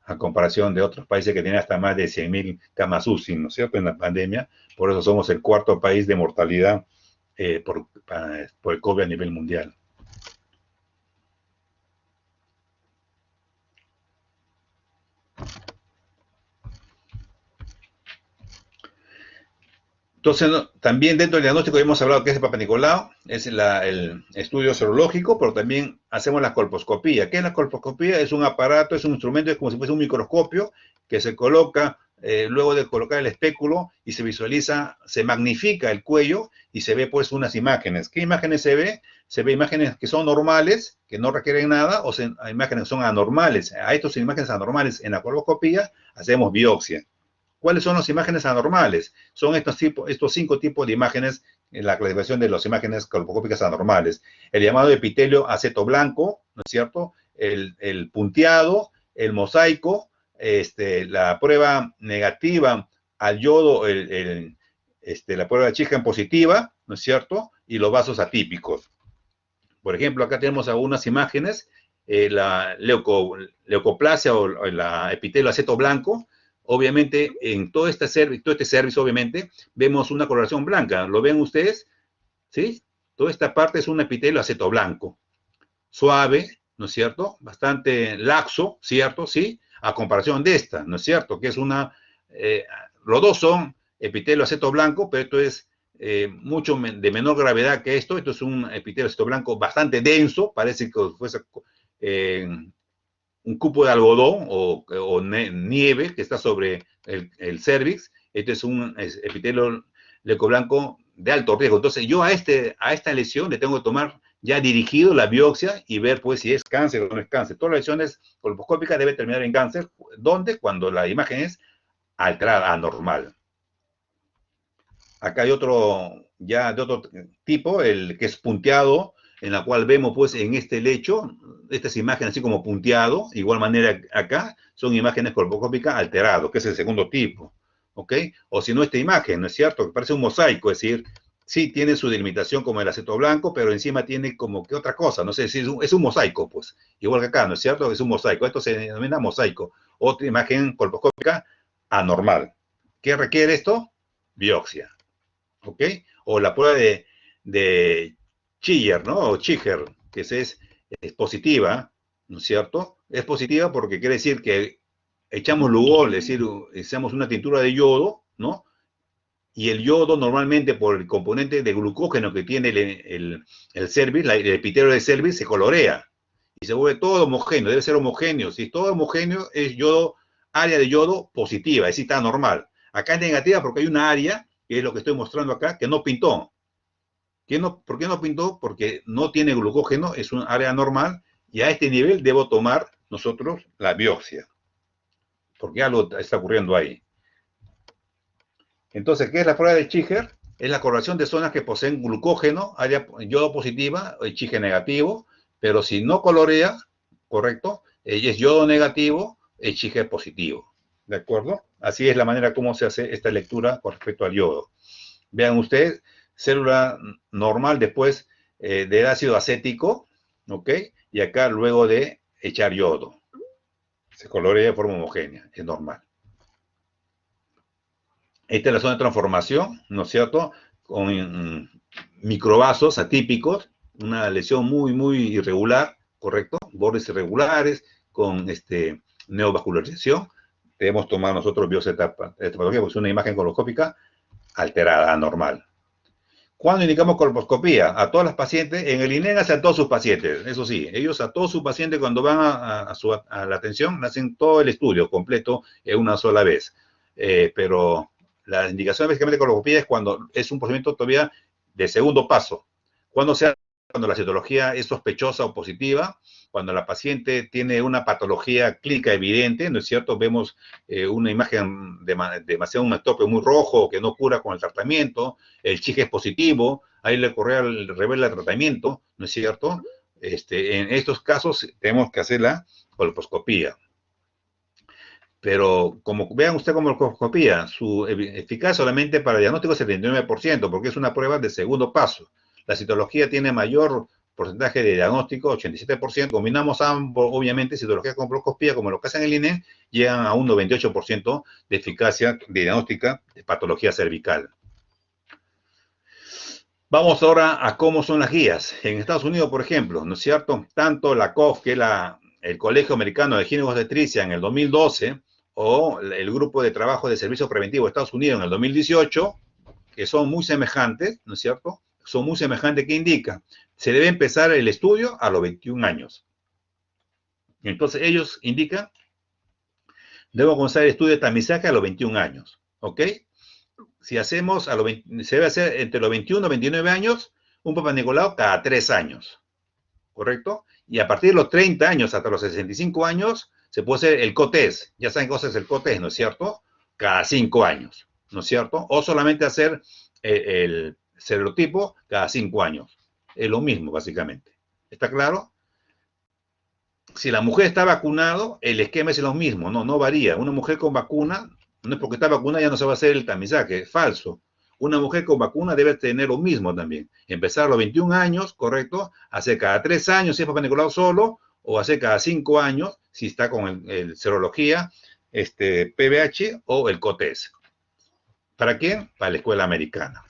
a comparación de otros países que tienen hasta más de 100.000 camas UCI, ¿no es cierto?, en la pandemia. Por eso somos el cuarto país de mortalidad por el COVID a nivel mundial. Entonces, también dentro del diagnóstico hemos hablado que es el Papa Nicolau, es el estudio serológico, pero también hacemos la colposcopía. ¿Qué es la colposcopía? Es un aparato, es un instrumento, es como si fuese un microscopio que se coloca luego de colocar el espéculo y se visualiza, se magnifica el cuello y se ve pues unas imágenes. ¿Qué imágenes se ve? Se ve imágenes que son normales, que no requieren nada, o imágenes que son anormales. A estas imágenes anormales en la colposcopía hacemos biopsia. ¿Cuáles son las imágenes anormales? Son estos 5 tipos de imágenes en la clasificación de las imágenes colposcópicas anormales. El llamado epitelio aceto blanco, ¿no es cierto? El punteado, el mosaico, la prueba negativa al yodo, la prueba de Chihan positiva, ¿no es cierto? Y los vasos atípicos. Por ejemplo, acá tenemos algunas imágenes, la leucoplasia o la epitelio aceto blanco. Obviamente, en todo este cervix, obviamente, vemos una coloración blanca. ¿Lo ven ustedes? ¿Sí? Toda esta parte es un epitelio aceto blanco. Suave, ¿no es cierto? Bastante laxo, ¿cierto? Sí, a comparación de esta, ¿no es cierto? Que es los dos son epitelio aceto blanco, pero esto es mucho de menor gravedad que esto. Esto es un epitelio aceto blanco bastante denso, parece que fuese un cupo de algodón o nieve que está sobre el cervix. Este es un epitelio leucoblanco de alto riesgo. Entonces, yo a esta lesión le tengo que tomar ya dirigido la biopsia y ver pues si es cáncer o no es cáncer. Todas las lesiones colposcópicas deben terminar en cáncer. ¿Dónde? Cuando la imagen es alterada, anormal. Acá hay otro ya de otro tipo, el que es punteado, en la cual vemos pues en este lecho, estas imágenes así como punteado, igual manera acá, son imágenes colposcópicas alteradas, que es el segundo tipo, ¿ok? O si no, esta imagen, ¿no es cierto? Que parece un mosaico, es decir, sí tiene su delimitación como el aceto blanco, pero encima tiene como que otra cosa, no sé si es un mosaico, pues, igual que acá, ¿no es cierto? Es un mosaico, esto se denomina mosaico, otra imagen colposcópica anormal. ¿Qué requiere esto? Biopsia, ¿ok? O la prueba de Chiller, ¿no? O Chigger, que es positiva, ¿no es cierto? Es positiva porque quiere decir que echamos lugol, es decir, echamos una tintura de yodo, ¿no? Y el yodo normalmente por el componente de glucógeno que tiene el cervix, el epitelio del cervix, se colorea y se vuelve todo homogéneo, debe ser homogéneo. Si es todo homogéneo, es yodo, área de yodo positiva, es decir, está normal. Acá es negativa porque hay una área, que es lo que estoy mostrando acá, que no pintó. ¿Por qué no pintó? Porque no tiene glucógeno, es un área normal, y a este nivel debo tomar nosotros la biopsia, porque algo está ocurriendo ahí. Entonces, ¿qué es la prueba de Chigger? Es la correlación de zonas que poseen glucógeno, área yodo positiva, Chigger negativo, pero si no colorea, ¿correcto? Es yodo negativo, Chigger positivo. ¿De acuerdo? Así es la manera como se hace esta lectura con respecto al yodo. Vean ustedes, célula normal después del ácido acético, ¿ok? Y acá luego de echar yodo. Se colorea de forma homogénea, es normal. Esta es la zona de transformación, ¿no es cierto? Con microvasos atípicos, una lesión muy, muy irregular, ¿correcto? Bordes irregulares, con neovascularización. Debemos tomar nosotros biopsia de esta patología, porque es una imagen colposcópica alterada, anormal. ¿Cuándo indicamos colposcopía? A todas las pacientes, en el INEN hace a todos sus pacientes, eso sí, ellos a todos sus pacientes cuando van a la atención hacen todo el estudio completo en una sola vez. Pero la indicación básicamente de colposcopía es cuando es un procedimiento todavía de segundo paso. Cuando la citología es sospechosa o positiva, cuando la paciente tiene una patología clínica evidente, ¿no es cierto? Vemos una imagen demasiado un ectopio muy rojo que no cura con el tratamiento, el Chigger es positivo, ahí le revela el tratamiento, ¿no es cierto? En estos casos tenemos que hacer la colposcopía. Pero como vean ustedes como colposcopía, su eficacia solamente para diagnóstico es el 29%, porque es una prueba de segundo paso. La citología tiene mayor porcentaje de diagnóstico, 87%. Combinamos ambos, obviamente, citología con colposcopía, como lo que hacen en el INE, llegan a un 98% de eficacia diagnóstica de patología cervical. Vamos ahora a cómo son las guías. En Estados Unidos, por ejemplo, ¿no es cierto? Tanto la COF, que es el Colegio Americano de Ginecólogos de Obstetricia en el 2012, o el Grupo de Trabajo de Servicio Preventivo de Estados Unidos en el 2018, que son muy semejantes, ¿no es cierto? Son muy semejantes, que indican, se debe empezar el estudio a los 21 años. Entonces ellos indican, debo comenzar el estudio de tamizaje a los 21 años, ¿ok? Si hacemos, se debe hacer entre los 21 y 29 años, un Papa Nicolau cada 3 años, ¿correcto? Y a partir de los 30 años hasta los 65 años, se puede hacer el COTES. Ya saben cosas es el COTES, ¿no es cierto? Cada 5 años, ¿no es cierto? O solamente hacer el serotipo cada 5 años. Es lo mismo, básicamente. ¿Está claro? Si la mujer está vacunada, el esquema es lo mismo, no varía. Una mujer con vacuna, no es porque está vacunada ya no se va a hacer el tamizaje, es falso. Una mujer con vacuna debe tener lo mismo también. Empezar a los 21 años, correcto, hacer cada 3 años si es Papa Nicolau solo, o hacer cada 5 años si está con el serología, PBH o el COTES. ¿Para quién? Para la escuela americana.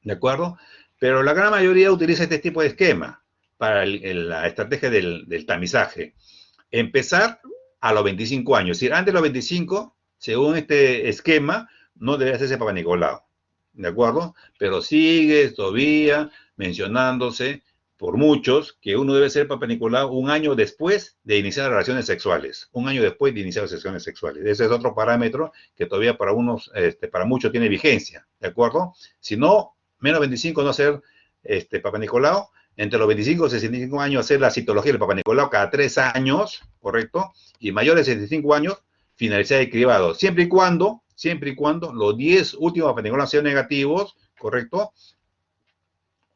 ¿De acuerdo? Pero la gran mayoría utiliza este tipo de esquema para la estrategia del tamizaje. Empezar a los 25 años. Es decir, antes de los 25, según este esquema, no debe hacerse Papa Nicolau. ¿De acuerdo? Pero sigue todavía mencionándose por muchos que uno debe ser Papa Nicolau un año después de iniciar relaciones sexuales. Un año después de iniciar relaciones sexuales. Ese es otro parámetro que todavía para muchos tiene vigencia. ¿De acuerdo? Si no, menos 25 no hacer Papa Nicolau. Entre los 25 y 65 años hacer la citología del Papa Nicolau cada 3 años, ¿correcto? Y mayores de 65 años, finalizar el cribado. Siempre y cuando los 10 últimos Papa Nicolau sean negativos, ¿correcto?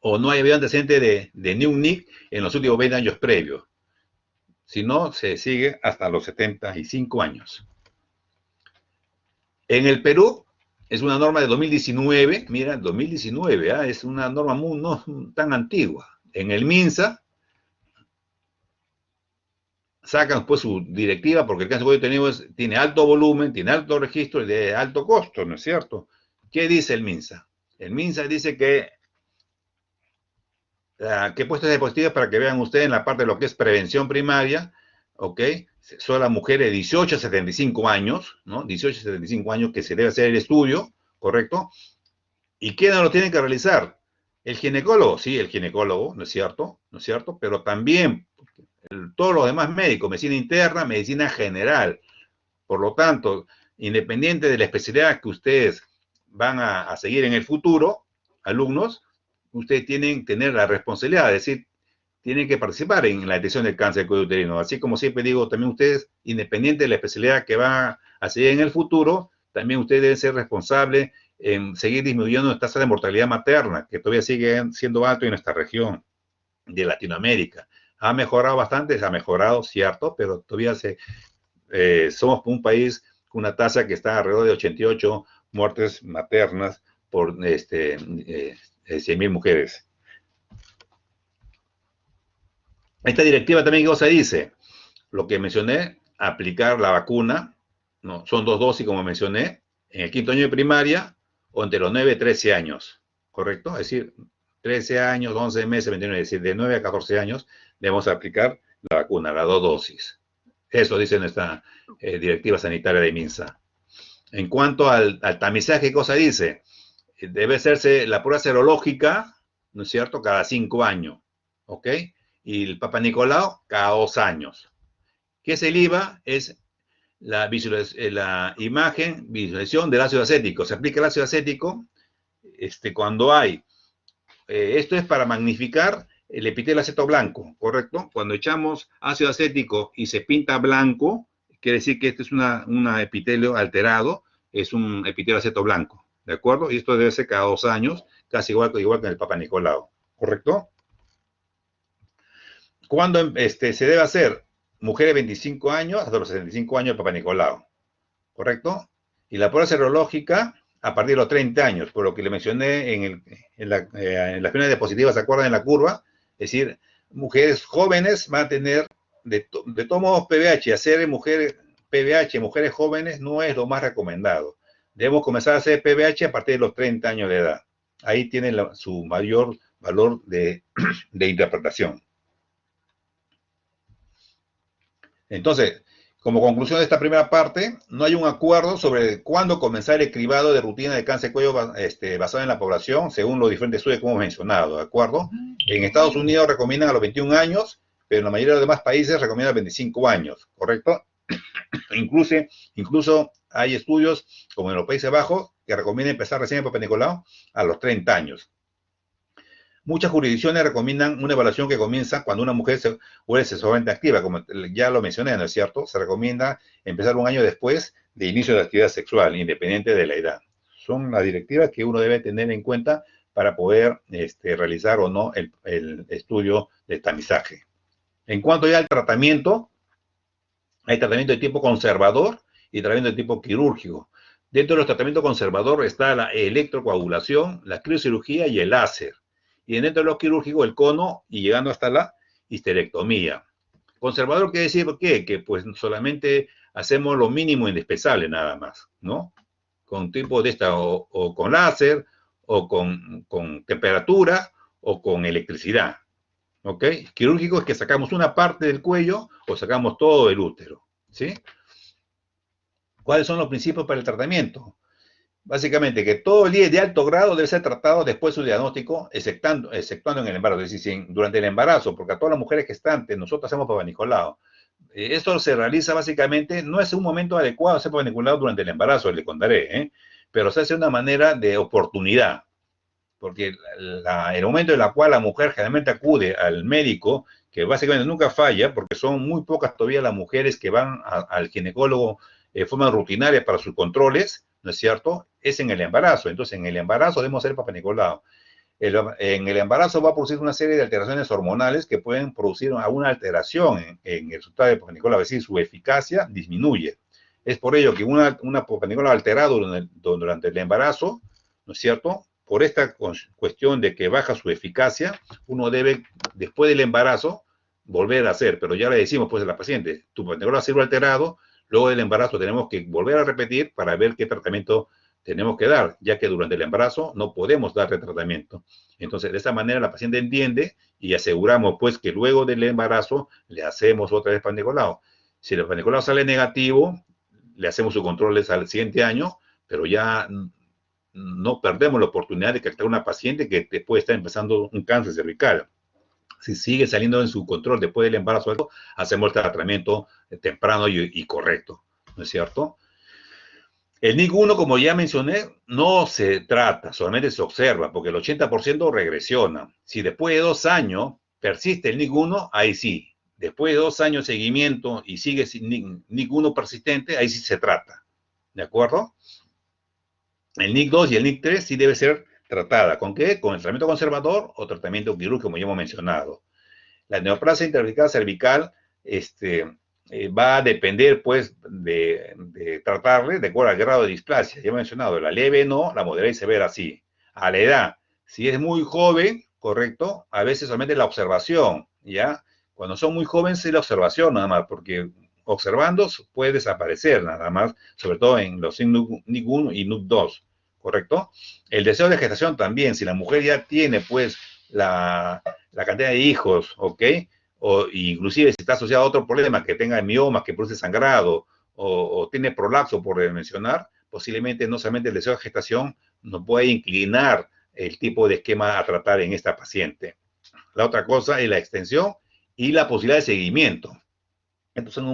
o no haya habido antecedente de NUNIC en los últimos 20 años previos. Si no, se sigue hasta los 75 años. En el Perú, es una norma de 2019, mira, 2019, es una norma no tan antigua. En el MINSA, sacan pues su directiva, porque el cáncer de cuello uterino tiene alto volumen, tiene alto registro y de alto costo, ¿no es cierto? ¿Qué dice el MINSA? El MINSA dice que puestas diapositivas para que vean ustedes en la parte de lo que es prevención primaria, ¿ok? Son las mujeres de 18 a 75 años, ¿no? 18 a 75 años que se debe hacer el estudio, ¿correcto? ¿Y quién lo tiene que realizar? El ginecólogo, sí, el ginecólogo, ¿no es cierto? ¿No es cierto? Pero también todos los demás médicos, medicina interna, medicina general. Por lo tanto, independiente de la especialidad que ustedes van a seguir en el futuro, alumnos, ustedes tienen que tener la responsabilidad, es decir, tienen que participar en la detección del cáncer de cuello uterino. Así como siempre digo, también ustedes, independiente de la especialidad que van a seguir en el futuro, también ustedes deben ser responsables en seguir disminuyendo la tasa de mortalidad materna, que todavía sigue siendo alto en nuestra región de Latinoamérica. Ha mejorado bastante, se ha mejorado, cierto, pero todavía somos un país con una tasa que está alrededor de 88 muertes maternas por 100.000 mujeres. Esta directiva también, ¿qué cosa dice? Lo que mencioné, aplicar la vacuna, ¿no? Son 2 dosis, como mencioné, en el 5º año de primaria o entre los 9 y 13 años, ¿correcto? Es decir, 13 años, 11 meses, 29, es decir, de 9 a 14 años debemos aplicar la vacuna, las 2 dosis. Eso dice nuestra directiva sanitaria de MINSA. En cuanto al tamizaje, ¿qué cosa dice? Debe hacerse la prueba serológica, ¿no es cierto?, cada 5 años, ¿ok? Y el Papa Nicolau cada 2 años. ¿Qué es el IVA? Es la visualización del ácido acético. Se aplica el ácido acético cuando hay. Esto es para magnificar el epitelio aceto blanco, ¿correcto? Cuando echamos ácido acético y se pinta blanco, quiere decir que este es un epitelio alterado, es un epitelio aceto blanco, ¿de acuerdo? Y esto debe ser cada 2 años, casi igual que en el Papa Nicolau, ¿correcto? ¿Cuándo se debe hacer? Mujeres de 25 años hasta los 65 años de Papa Nicolau, ¿correcto? Y la prueba serológica a partir de los 30 años, por lo que le mencioné en las primeras diapositivas, ¿se acuerdan en la curva? Es decir, mujeres jóvenes van a tener, de todos modos, PVH. Hacer PVH en mujeres jóvenes no es lo más recomendado. Debemos comenzar a hacer PVH a partir de los 30 años de edad. Ahí tiene su mayor valor de interpretación. Entonces, como conclusión de esta primera parte, no hay un acuerdo sobre cuándo comenzar el cribado de rutina de cáncer de cuello basado en la población, según los diferentes estudios que hemos mencionado, ¿de acuerdo? En Estados Unidos recomiendan a los 21 años, pero en la mayoría de los demás países recomiendan 25 años, ¿correcto? Incluso hay estudios, como en los Países Bajos, que recomiendan empezar recién el Papa Nicolau a los 30 años. Muchas jurisdicciones recomiendan una evaluación que comienza cuando una mujer se vuelve sexualmente activa, como ya lo mencioné, ¿no es cierto? Se recomienda empezar 1 año después de inicio de la actividad sexual, independiente de la edad. Son las directivas que uno debe tener en cuenta para poder realizar o no el estudio de tamizaje. En cuanto ya al tratamiento, hay tratamiento de tipo conservador y tratamiento de tipo quirúrgico. Dentro de los tratamientos conservadores está la electrocoagulación, la criocirugía y el láser. Y dentro de los quirúrgicos, el cono y llegando hasta la histerectomía. Conservador quiere decir, ¿por qué? Que pues solamente hacemos lo mínimo indispensable nada más, ¿no? Con tipo de esta, o con láser, o con temperatura, o con electricidad, ¿ok? Quirúrgico es que sacamos una parte del cuello o sacamos todo el útero, ¿sí? ¿Cuáles son los principios para el tratamiento? Básicamente, que todo el día de alto grado debe ser tratado después de su diagnóstico, exceptuando en el embarazo, es decir, durante el embarazo, porque a todas las mujeres gestantes, nosotros hacemos Papa Nicolau. Esto se realiza básicamente, no es un momento adecuado hacer Papa Nicolau durante el embarazo, le contaré, pero se hace de una manera de oportunidad, porque el momento en el cual la mujer generalmente acude al médico, que básicamente nunca falla, porque son muy pocas todavía las mujeres que van al ginecólogo de forma rutinaria para sus controles, ¿no es cierto? Es en el embarazo. Entonces, en el embarazo debemos hacer Papa Nicolau. En el embarazo va a producir una serie de alteraciones hormonales que pueden producir una alteración en el resultado de Papa-Nicolau, es decir, su eficacia disminuye. Es por ello que una Papa-Nicolau alterado durante el embarazo, ¿no es cierto? Por esta cuestión de que baja su eficacia, uno debe, después del embarazo, volver a hacer, pero ya le decimos pues a la paciente, tu Papa-Nicolau ha sido alterado, luego del embarazo tenemos que volver a repetir para ver qué tratamiento tenemos que dar, ya que durante el embarazo no podemos darle tratamiento. Entonces, de esa manera la paciente entiende y aseguramos pues que luego del embarazo le hacemos otra vez Papa-Nicolau. Si el Papa-Nicolau sale negativo, le hacemos su control al siguiente año, pero ya no perdemos la oportunidad de tratar a una paciente que puede estar empezando un cáncer cervical. Si sigue saliendo en su control después del embarazo, hacemos el tratamiento temprano y correcto, ¿no es cierto? El NIC1, como ya mencioné, no se trata, solamente se observa, porque el 80% regresiona. Si después de 2 años persiste el NIC1, ahí sí. Después de 2 años de seguimiento y sigue sin NIC1 persistente, ahí sí se trata. ¿De acuerdo? El NIC2 y el NIC3 sí debe ser tratada. ¿Con qué? Con el tratamiento conservador o tratamiento quirúrgico, como ya hemos mencionado. La neoplasia intracervical cervical, va a depender, pues, de tratarle de acuerdo al grado de displasia. Ya he mencionado, la leve no, la moderada y severa sí. A la edad, si es muy joven, correcto, a veces solamente la observación, ¿ya? Cuando son muy jóvenes, es la observación nada más, porque observando puede desaparecer nada más, sobre todo en los NIC1 y NIC2, ¿correcto? El deseo de gestación también, si la mujer ya tiene, pues, la cantidad de hijos, ¿ok? O inclusive si está asociado a otro problema, que tenga miomas, que produce sangrado, o tiene prolapso, por mencionar, posiblemente no solamente el deseo de gestación nos puede inclinar el tipo de esquema a tratar en esta paciente. La otra cosa es la extensión y la posibilidad de seguimiento. Entonces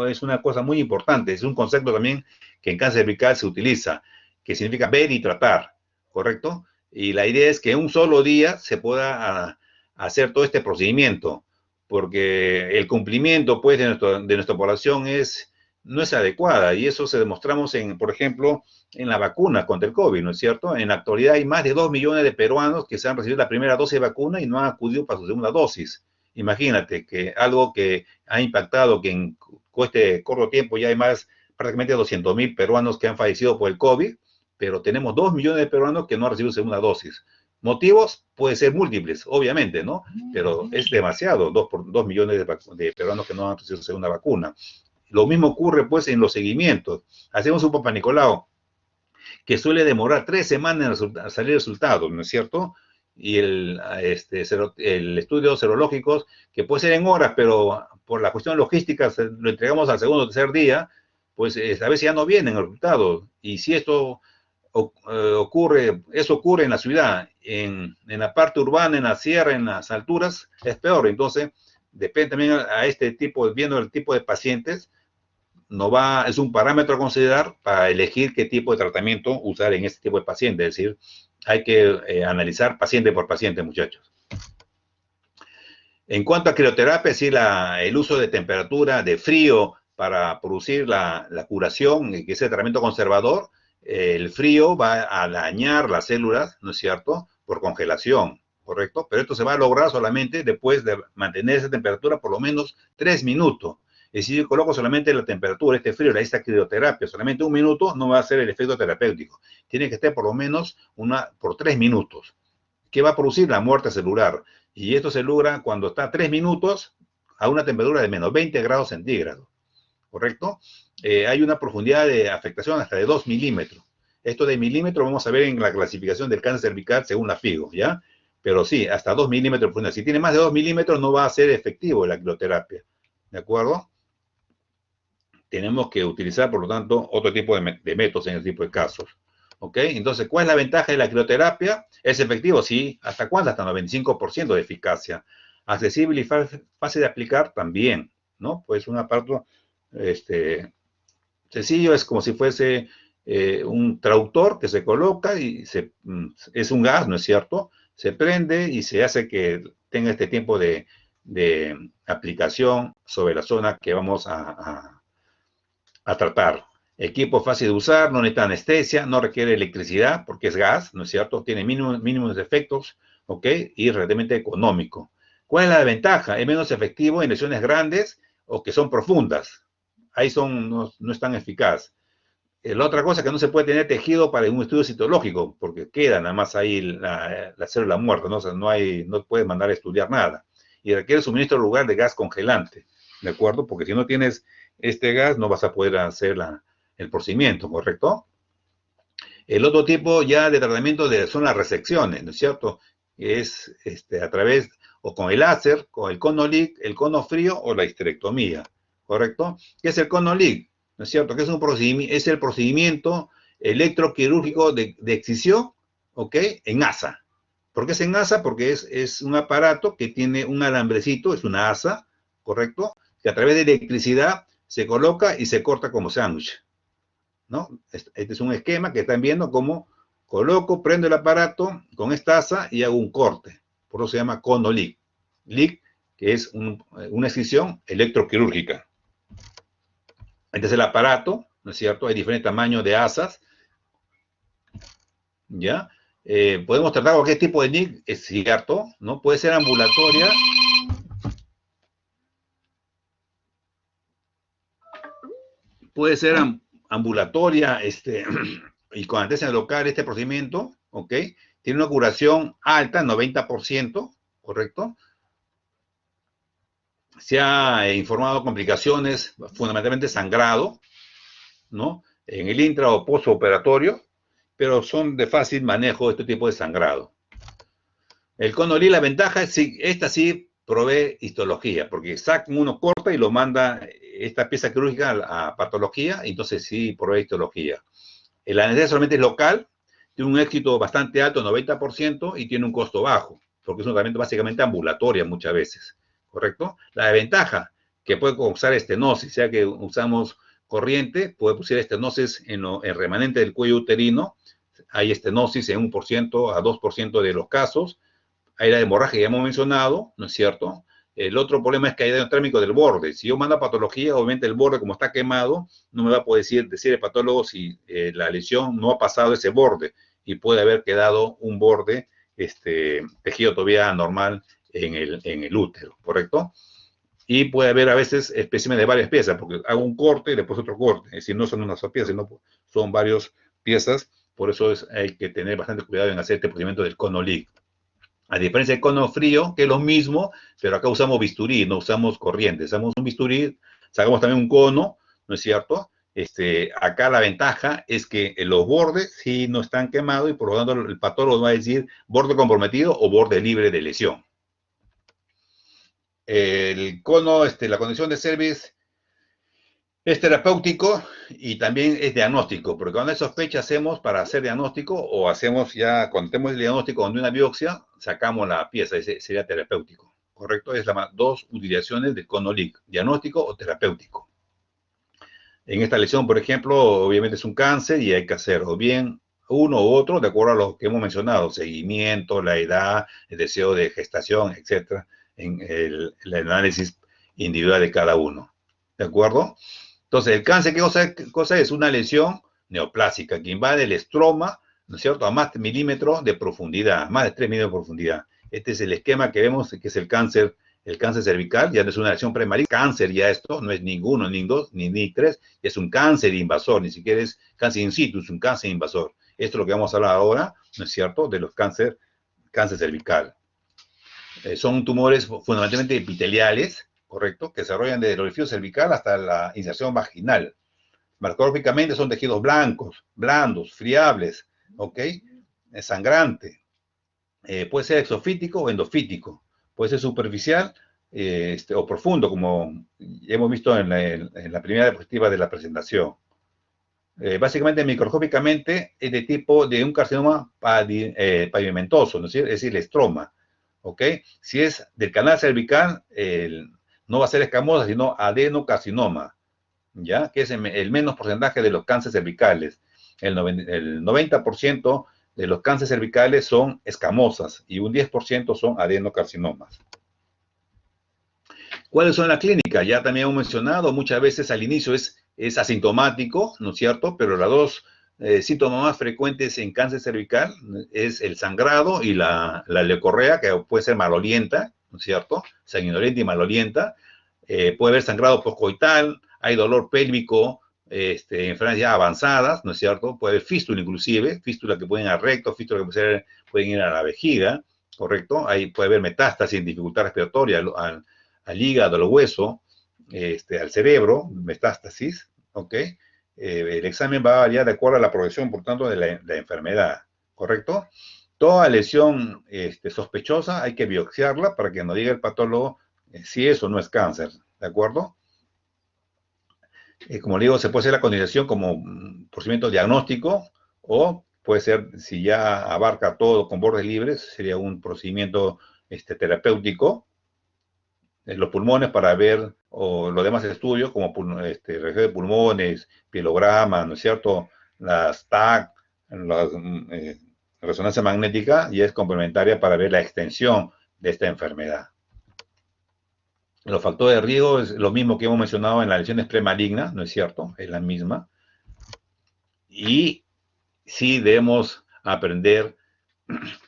es una cosa muy importante, es un concepto también que en cáncer cervical se utiliza, que significa ver y tratar, ¿correcto? Y la idea es que en un solo día se pueda hacer todo este procedimiento, porque el cumplimiento pues, de nuestra población no es adecuada, y eso se demostramos, por ejemplo, en la vacuna contra el COVID, ¿no es cierto? En la actualidad hay más de 2 millones de peruanos que se han recibido la primera dosis de vacuna y no han acudido para su segunda dosis. Imagínate que algo que ha impactado, que en este corto tiempo ya hay prácticamente 200.000 peruanos que han fallecido por el COVID, pero tenemos 2 millones de peruanos que no han recibido segunda dosis. Motivos pueden ser múltiples, obviamente, ¿no? Pero es demasiado, 2 millones de peruanos que no han recibido segunda vacuna. Lo mismo ocurre, pues, en los seguimientos. Hacemos un Papa-Nicolau que suele demorar 3 semanas en salir el resultado, ¿no es cierto? Y el estudio serológicos, que puede ser en horas, pero por la cuestión logística lo entregamos al segundo o tercer día, pues a veces ya no vienen los resultados. Y si esto ocurre en la ciudad, en la parte urbana, en la sierra, en las alturas, es peor. Entonces, depende también a este tipo, viendo el tipo de pacientes, es un parámetro a considerar para elegir qué tipo de tratamiento usar en este tipo de pacientes. Es decir, hay que analizar paciente por paciente, muchachos. En cuanto a crioterapia, sí, el uso de temperatura, de frío, para producir la curación, que es el tratamiento conservador, el frío va a dañar las células, ¿no es cierto?, por congelación, ¿correcto? Pero esto se va a lograr solamente después de mantener esa temperatura por lo menos 3 minutos. Y si yo coloco solamente la temperatura, este frío, esta crioterapia, solamente 1 minuto, no va a hacer el efecto terapéutico. Tiene que estar por lo menos por 3 minutos. ¿Qué va a producir? La muerte celular. Y esto se logra cuando está 3 minutos a una temperatura de menos 20 grados centígrados. ¿Correcto? Hay una profundidad de afectación hasta de 2 milímetros. Esto de milímetros vamos a ver en la clasificación del cáncer cervical según la FIGO, ¿ya? Pero sí, hasta 2 milímetros de profundidad. Si tiene más de 2 milímetros no va a ser efectivo la crioterapia. ¿De acuerdo? Tenemos que utilizar, por lo tanto, otro tipo de métodos en este tipo de casos. ¿Ok? Entonces, ¿cuál es la ventaja de la crioterapia? ¿Es efectivo? Sí. ¿Hasta cuándo? Hasta 95% de eficacia. Accesible y fácil de aplicar también, ¿no? Pues un aparato sencillo, es como si fuese un traductor que se coloca y es un gas, ¿no es cierto? Se prende y se hace que tenga este tiempo de aplicación sobre la zona que vamos a tratar. Equipo fácil de usar, no necesita anestesia, no requiere electricidad porque es gas, ¿no es cierto? Tiene mínimos efectos, ¿ok? Y relativamente económico. ¿Cuál es la ventaja? Es menos efectivo en lesiones grandes o que son profundas. Ahí no es tan eficaz. La otra cosa es que no se puede tener tejido para un estudio citológico, porque queda nada más ahí la célula muerta, ¿no? O sea, no puedes mandar a estudiar nada. Y requiere suministro en lugar de gas congelante, ¿de acuerdo? Porque si no tienes este gas, no vas a poder hacer el procedimiento, ¿correcto? El otro tipo ya de tratamiento son las resecciones, ¿no es cierto? Es a través, o con el láser, con el cono LIG, el cono frío o la histerectomía, ¿correcto? ¿Qué es el cono LIG? ¿No es cierto? Que es el procedimiento electroquirúrgico de excisión, ¿ok? En asa. ¿Por qué es en asa? Porque es un aparato que tiene un alambrecito, es una asa, ¿correcto? Que a través de electricidad se coloca y se corta como sándwich, ¿no? Este es un esquema que están viendo cómo coloco, prendo el aparato con esta asa y hago un corte. Por eso se llama cono LIG. LIG, que es una excisión electroquirúrgica. Este es el aparato, ¿no es cierto? Hay diferentes tamaños de asas, ¿ya? Podemos tratar cualquier tipo de LIG, es cierto, ¿no? Puede ser ambulatoria. Puede ser ambulatoria, y con anestesia local este procedimiento, ¿ok? Tiene una curación alta, 90%, ¿correcto? Se ha informado complicaciones, fundamentalmente sangrado, ¿no? En el intra o postoperatorio, pero son de fácil manejo este tipo de sangrado. El conolí, la ventaja es que esta sí provee histología, porque saca uno corta y lo manda esta pieza quirúrgica a patología, y entonces sí provee histología. El anestesia solamente es local, tiene un éxito bastante alto, 90%, y tiene un costo bajo, porque es un tratamiento básicamente ambulatoria muchas veces, ¿correcto? La ventaja, que puede causar estenosis, sea que usamos corriente, puede producir estenosis en el remanente del cuello uterino, hay estenosis en 1% a 2% de los casos, hay la hemorragia que ya hemos mencionado, ¿no es cierto? El otro problema es que hay daño térmico del borde. Si yo mando a patología, obviamente el borde, como está quemado, no me va a poder decir el patólogo si la lesión no ha pasado ese borde y puede haber quedado un borde, tejido todavía normal en el útero, ¿correcto? Y puede haber a veces espécimen de varias piezas, porque hago un corte y después otro corte. Es decir, no son una sola pieza, sino son varias piezas. Por eso hay que tener bastante cuidado en hacer este procedimiento del cono LIG. A diferencia del cono frío, que es lo mismo, pero acá usamos bisturí, no usamos corriente. Usamos un bisturí, sacamos también un cono, ¿no es cierto? Acá la ventaja es que los bordes sí no están quemados y por lo tanto el patólogo va a decir borde comprometido o borde libre de lesión. El cono, la condición de cervix es terapéutico y también es diagnóstico, porque cuando hay sospecha hacemos para hacer diagnóstico o hacemos ya, cuando tenemos el diagnóstico con una biopsia, sacamos la pieza, ese sería terapéutico, ¿correcto? Es las dos utilizaciones del cono LIG, diagnóstico o terapéutico. En esta lesión, por ejemplo, obviamente es un cáncer y hay que hacer o bien uno u otro, de acuerdo a lo que hemos mencionado, seguimiento, la edad, el deseo de gestación, etcétera, en el análisis individual de cada uno, ¿de acuerdo? Entonces, el cáncer, ¿qué cosa es? Una lesión neoplásica que invade el estroma, ¿no es cierto?, a más de milímetros de profundidad, más de 3 milímetros de profundidad. Este es el esquema que vemos, que es el cáncer cervical, ya no es una lesión premaligna, cáncer ya esto, no es ninguno, ni dos, ni tres, es un cáncer invasor, ni siquiera es cáncer in situ, es un cáncer invasor. Esto es lo que vamos a hablar ahora, ¿no es cierto?, de los cáncer cervical. Son tumores fundamentalmente epiteliales, ¿correcto?, que se desarrollan desde el orificio cervical hasta la inserción vaginal. Macroscópicamente son tejidos blancos, blandos, friables, ¿ok? Sangrante. Puede ser exofítico o endofítico. Puede ser superficial o profundo, como hemos visto en la primera diapositiva de la presentación. Básicamente, microscópicamente es de tipo de un carcinoma pavimentoso, ¿no es decir, el estroma, ¿ok? Si es del canal cervical, no va a ser escamosa, sino adenocarcinoma, ¿ya? Que es el menos porcentaje de los cánceres cervicales. El 90% de los cánceres cervicales son escamosas y un 10% son adenocarcinomas. ¿Cuáles son las clínicas? Ya también hemos mencionado, muchas veces al inicio es asintomático, ¿no es cierto? Pero las dos síntomas más frecuentes en cáncer cervical es el sangrado y la leucorrea, que puede ser malolienta, ¿no es cierto? Sanguinolenta y malolienta. Puede haber sangrado postcoital, hay dolor pélvico, enfermedades ya avanzadas, ¿no es cierto? Puede haber fístula inclusive, fístula que pueden ir al recto, fístula que pueden ir a la vejiga, ¿correcto? Ahí puede haber metástasis, dificultad respiratoria al hígado, al hueso, al cerebro, metástasis, ¿ok? El examen va a variar de acuerdo a la progresión, por tanto, de la enfermedad, ¿correcto? Toda lesión sospechosa hay que biopsiarla para que nos diga el patólogo si eso no es cáncer, ¿de acuerdo? Como le digo, se puede hacer la cotización como procedimiento diagnóstico o puede ser, si ya abarca todo con bordes libres, sería un procedimiento terapéutico en los pulmones para ver o los demás estudios como región de pulmones, pielograma, ¿no es cierto? Las TAC, la resonancia magnética, y es complementaria para ver la extensión de esta enfermedad. Los factores de riesgo es lo mismo que hemos mencionado en las lesiones premalignas, ¿no es cierto? Es la misma. Y sí debemos aprender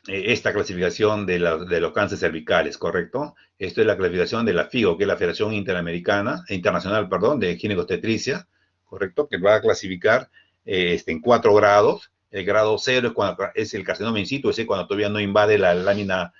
esta clasificación de los cánceres cervicales, ¿correcto? Esto es la clasificación de la FIGO, que es la Federación Internacional, de Ginecobstetricia, ¿correcto? Que va a clasificar en 4 grados. El grado 0 es el carcinoma in situ, es decir, cuando todavía no invade la lámina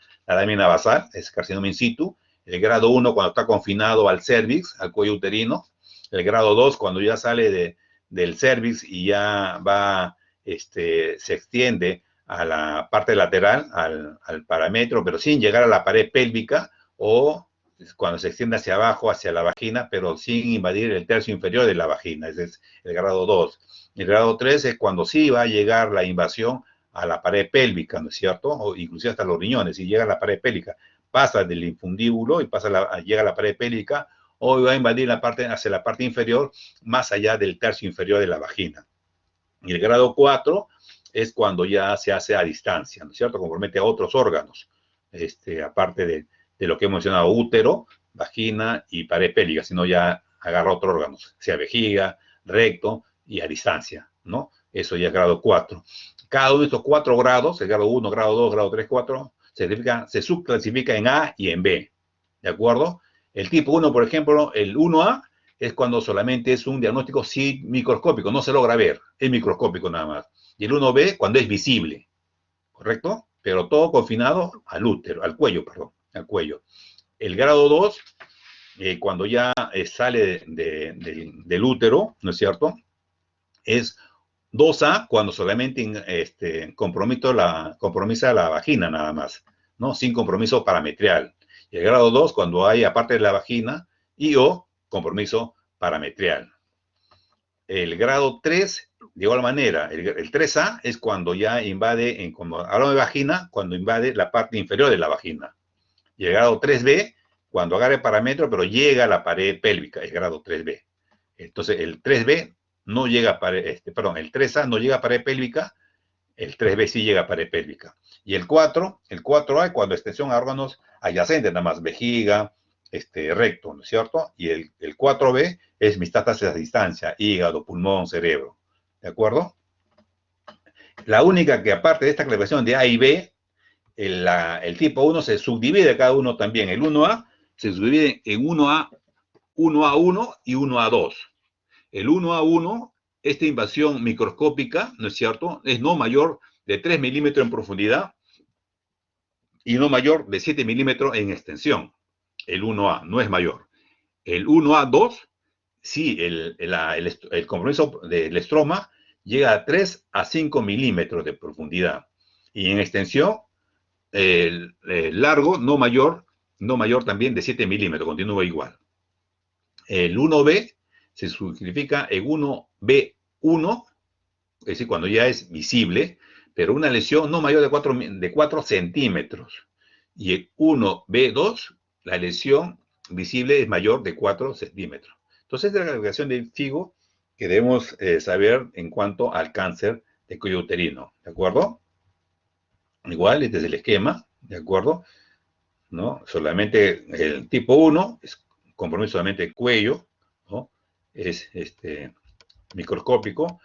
basal, es carcinoma in situ. El grado 1 cuando está confinado al cervix, al cuello uterino. El grado 2 cuando ya sale del cervix y ya va, se extiende a la parte lateral, al parámetro, pero sin llegar a la pared pélvica, o cuando se extiende hacia abajo, hacia la vagina, pero sin invadir el tercio inferior de la vagina. Ese es el grado 2. El grado 3 es cuando sí va a llegar la invasión a la pared pélvica, ¿no es cierto? O inclusive hasta los riñones, si llega a la pared pélvica, pasa del infundíbulo y llega a la pared pélvica, o va a invadir hacia la parte inferior, más allá del tercio inferior de la vagina. Y el grado 4 es cuando ya se hace a distancia, ¿no es cierto? Compromete a otros órganos, aparte de lo que hemos mencionado, útero, vagina y pared pélvica, sino ya agarra otros órganos, sea vejiga, recto y a distancia, ¿no? Eso ya es grado 4. Cada uno de estos 4 grados, el grado 1, grado 2, grado 3, 4, se subclasifica en A y en B, ¿de acuerdo? El tipo 1, por ejemplo, el 1A, es cuando solamente es un diagnóstico microscópico, no se logra ver, es microscópico nada más. Y el 1B cuando es visible, ¿correcto? Pero todo confinado al útero, al cuello, perdón, al cuello. El grado 2, cuando ya sale del útero, ¿no es cierto? Es 2A cuando solamente compromisa la vagina nada más, ¿no? Sin compromiso parametrial. Y el grado 2 cuando hay, aparte de la vagina, o compromiso parametrial. El grado 3, de igual manera, el 3A es cuando ya invade, como hablamos de vagina, cuando invade la parte inferior de la vagina. Y el grado 3B, cuando agarra el parámetro, pero llega a la pared pélvica, el grado 3B. Entonces, el 3B no llega a pared, el 3A no llega a pared pélvica, el 3B sí llega a pared pélvica. Y el 4A es cuando extensión a órganos adyacentes, nada más, vejiga, recto, ¿no es cierto? Y el 4B es metástasis a distancia, hígado, pulmón, cerebro, ¿de acuerdo? La única que aparte de esta clasificación de A y B, el tipo 1 se subdivide cada uno también. El 1A se subdivide en 1A, 1A1 y 1A2. El 1A1, esta invasión microscópica, ¿no es cierto?, es no mayor de 3 milímetros en profundidad y no mayor de 7 milímetros en extensión. El 1A no es mayor. El 1A2, sí, el compromiso del estroma llega a 3 a 5 milímetros de profundidad. Y en extensión, el largo no mayor también de 7 milímetros, continúa igual. El 1B se significa en 1B1, es decir, cuando ya es visible, pero una lesión no mayor de 4 centímetros. Y el 1B2, la lesión visible es mayor de 4 centímetros. Entonces, esta es la clasificación de FIGO que debemos saber en cuanto al cáncer de cuello uterino, ¿de acuerdo? Igual, este es el esquema, ¿de acuerdo? ¿No? Solamente el tipo 1 es compromiso solamente el cuello, ¿no? Es microscópico.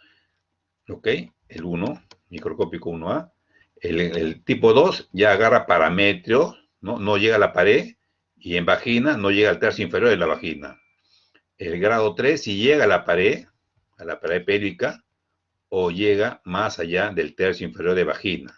¿ok? El 1, microscópico 1A. El tipo 2 ya agarra parámetros, ¿no? No llega a la pared, y en vagina no llega al tercio inferior de la vagina. El grado 3 sí llega a la pared pélvica, o llega más allá del tercio inferior de vagina.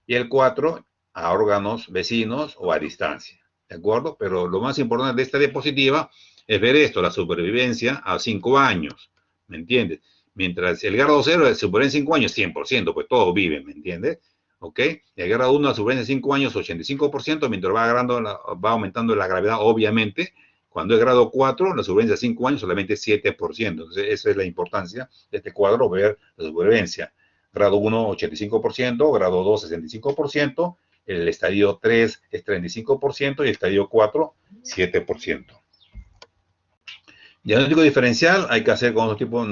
Y el 4 a órganos vecinos o a distancia, ¿de acuerdo? Pero lo más importante de esta diapositiva es ver esto, la supervivencia a 5 años, ¿me entiendes? Mientras el grado 0 es supervivencia en 5 años, 100%, pues todos viven, ¿me entiendes? ¿Ok? El grado 1, la supervivencia en 5 años, 85%, mientras va aumentando la gravedad, obviamente. Cuando es grado 4, la supervivencia en 5 años solamente 7%. Entonces, esa es la importancia de este cuadro, ver la supervivencia. Grado 1, 85%, grado 2, 65%, el estadio 3 es 35% y el estadio 4, 7%. Diagnóstico diferencial hay que hacer con otro tipo,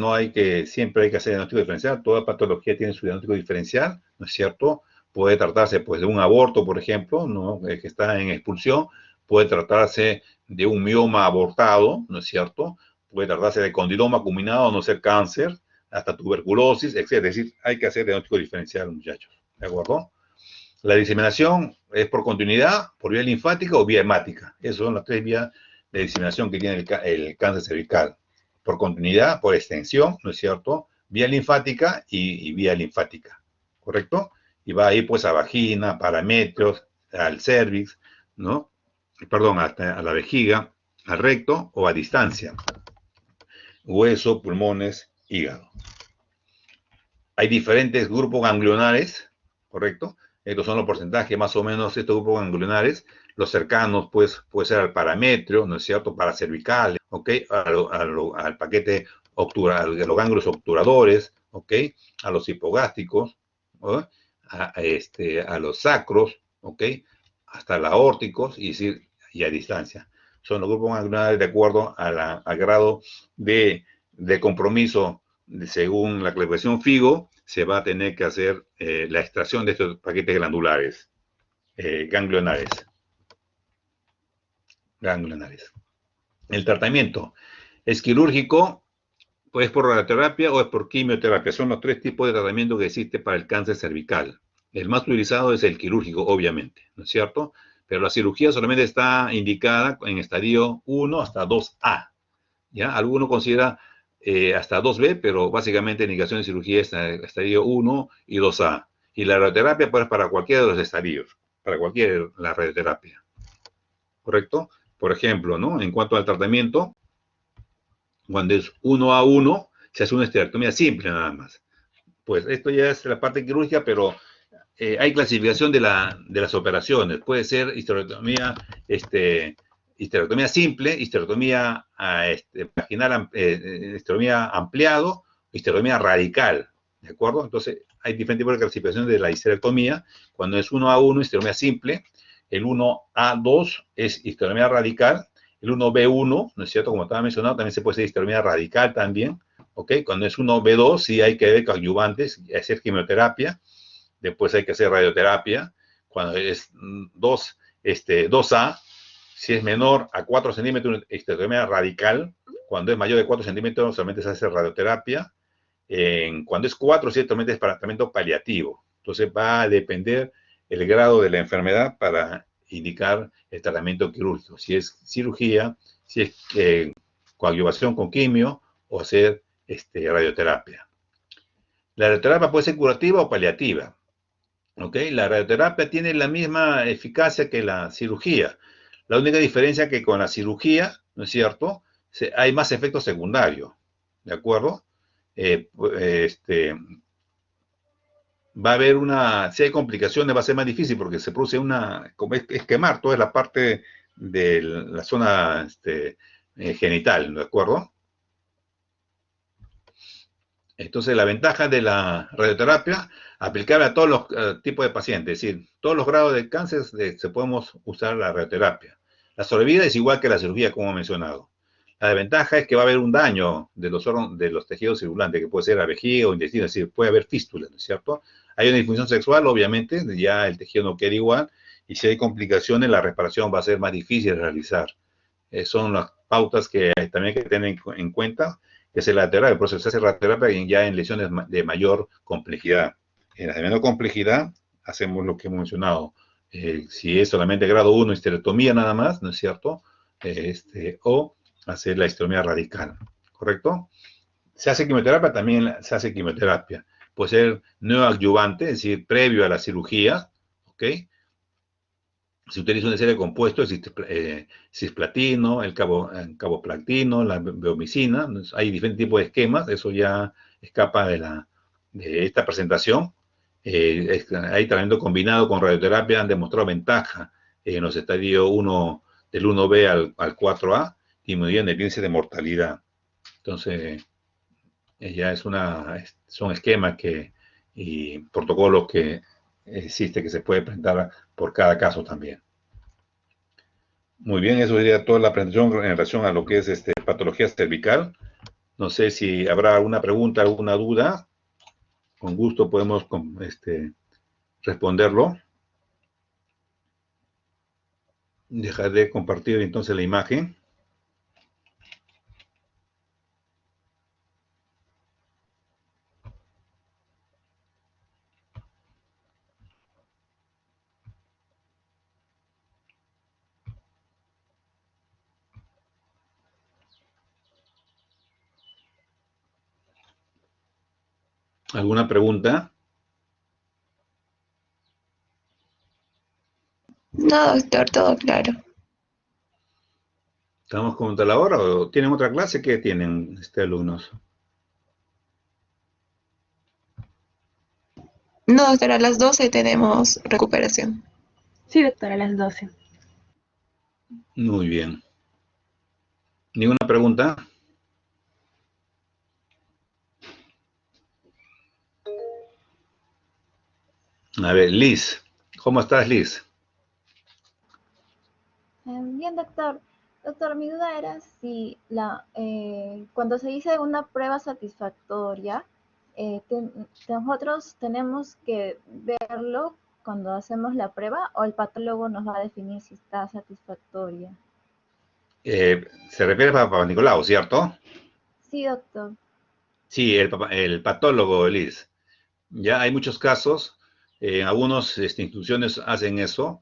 siempre hay que hacer diagnóstico diferencial, toda patología tiene su diagnóstico diferencial, ¿no es cierto? Puede tratarse pues de un aborto, por ejemplo, ¿no? Que está en expulsión, puede tratarse de un mioma abortado, ¿no es cierto? Puede tratarse de condiloma acuminado, no ser cáncer, hasta tuberculosis, etc. Es decir, hay que hacer diagnóstico diferencial, muchachos, ¿de acuerdo? La diseminación es por continuidad, por vía linfática o vía hemática. Esas son las 3 vías de diseminación que tiene el cáncer cervical. Por continuidad, por extensión, ¿no es cierto? Vía linfática y vía linfática, ¿correcto? Y va a ir pues a vagina, parametros, al cervix, ¿no? Perdón, hasta a la vejiga, al recto o a distancia. Hueso, pulmones, hígado. Hay diferentes grupos ganglionares, ¿correcto? Estos son los porcentajes, más o menos, estos grupos ganglionares. Los cercanos, pues, puede ser al parametrio, ¿no es cierto? Paracervical, ¿ok? Al paquete obtural, de los ganglios obturadores, ¿ok? A los hipogástricos, ¿no? A los sacros, ¿ok? Hasta los aórticos y a distancia. Son los grupos ganglionares de acuerdo al grado de compromiso. Según la clasificación FIGO, se va a tener que hacer la extracción de estos paquetes glandulares, ganglionares. El tratamiento es quirúrgico, pues por radioterapia o es por quimioterapia. Son los 3 tipos de tratamiento que existe para el cáncer cervical. El más utilizado es el quirúrgico, obviamente, ¿no es cierto? Pero la cirugía solamente está indicada en estadio 1 hasta 2A. ¿Ya? Alguno considera hasta 2B, pero básicamente la indicación de cirugía es estadio 1 y 2A. Y la radioterapia pues para cualquiera de los estadios, para la radioterapia. ¿Correcto? Por ejemplo, ¿no? En cuanto al tratamiento, cuando es 1A1, se hace una esterectomía simple nada más. Pues esto ya es la parte quirúrgica, pero hay clasificación de las operaciones. Puede ser histerectomía, histerectomía simple, histerectomía vaginal, histerectomía ampliado, histerectomía radical, ¿de acuerdo? Entonces, hay diferentes tipos de clasificación de la histerectomía. Cuando es 1A1, histerectomía simple, el 1A2 es histerectomía radical, el 1B1, ¿no es cierto? Como estaba mencionado, también se puede hacer histerectomía radical también, ¿ok? Cuando es 1B2, sí hay que ver coadyuvantes, hacer quimioterapia. Después hay que hacer radioterapia. Cuando es 2A, si es menor a 4 centímetros, histerectomía radical. Cuando es mayor de 4 centímetros, solamente se hace radioterapia. Cuando es 4, ciertamente es para tratamiento paliativo. Entonces va a depender el grado de la enfermedad para indicar el tratamiento quirúrgico. Si es cirugía, si es coadyuvación con quimio o hacer radioterapia. La radioterapia puede ser curativa o paliativa. ¿Ok? La radioterapia tiene la misma eficacia que la cirugía. La única diferencia es que con la cirugía, ¿no es cierto? Hay más efectos secundarios, ¿de acuerdo? Va a haber si hay complicaciones va a ser más difícil porque se produce es quemar toda la parte de la zona genital, ¿de acuerdo? Entonces, la ventaja de la radioterapia aplicable a todos los tipos de pacientes, es decir, todos los grados de cáncer se podemos usar la radioterapia. La sobrevida es igual que la cirugía, como he mencionado. La desventaja es que va a haber un daño de los tejidos circulantes, que puede ser la vejiga o intestino, es decir, puede haber fístulas, ¿no es cierto? Hay una disfunción sexual, obviamente, ya el tejido no queda igual, y si hay complicaciones, la reparación va a ser más difícil de realizar. Son las pautas que también hay que tener en cuenta, que es la terapia. Por eso se hace radioterapia ya en lesiones de mayor complejidad. En las de menor complejidad, hacemos lo que hemos mencionado. Si es solamente grado 1, histerectomía nada más, ¿no es cierto? O hacer la histerectomía radical, ¿correcto? Se hace quimioterapia, también se hace quimioterapia. Puede ser neoadyuvante, es decir, previo a la cirugía, ¿ok? Se utiliza una serie de compuestos, cisplatino, el carboplatino, la beomicina. Hay diferentes tipos de esquemas, eso ya escapa de esta presentación. Hay tratamiento combinado con radioterapia, han demostrado ventaja en los estadios 1, del 1B al 4A, disminuyendo el índice de mortalidad. Entonces, ya son esquemas y protocolos que existe, que se puede presentar por cada caso también. Muy bien, eso sería toda la presentación en relación a lo que es patología cervical. No sé si habrá alguna pregunta, alguna duda. Con gusto podemos responderlo. Dejaré de compartir entonces la imagen. ¿Alguna pregunta? No, doctor, todo claro. ¿Estamos como a la hora o tienen otra clase? ¿Qué tienen alumnos? No, doctor, a las 12 tenemos recuperación. Sí, doctor, a las 12. Muy bien. ¿Ninguna pregunta? A ver, Liz. ¿Cómo estás, Liz? Bien, doctor. Doctor, mi duda era si cuando se dice una prueba satisfactoria, nosotros tenemos que verlo cuando hacemos la prueba o el patólogo nos va a definir si está satisfactoria. Se refiere a Papa Nicolau, ¿cierto? Sí, doctor. Sí, el patólogo, Liz. Ya hay muchos casos, algunas instituciones hacen eso.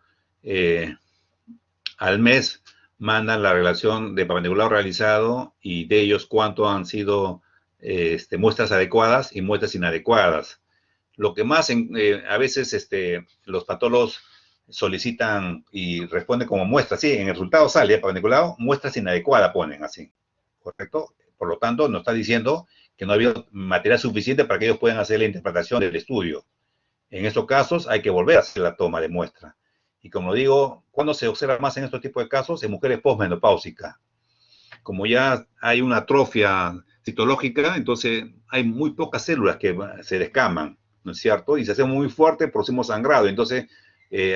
Al mes mandan la relación de Papa Nicolau realizado y de ellos cuánto han sido muestras adecuadas y muestras inadecuadas. Lo que más a veces los patólogos solicitan y responden como muestras, sí, en el resultado sale Papa Nicolau, muestras inadecuadas ponen así, ¿correcto? Por lo tanto, nos está diciendo que no había material suficiente para que ellos puedan hacer la interpretación del estudio. En estos casos hay que volver a hacer la toma de muestra. Y como digo, ¿cuándo se observa más en estos tipos de casos? En mujeres posmenopáusicas. Como ya hay una atrofia citológica, entonces hay muy pocas células que se descaman, ¿no es cierto? Y si hacemos muy fuerte, producimos sangrado. Entonces,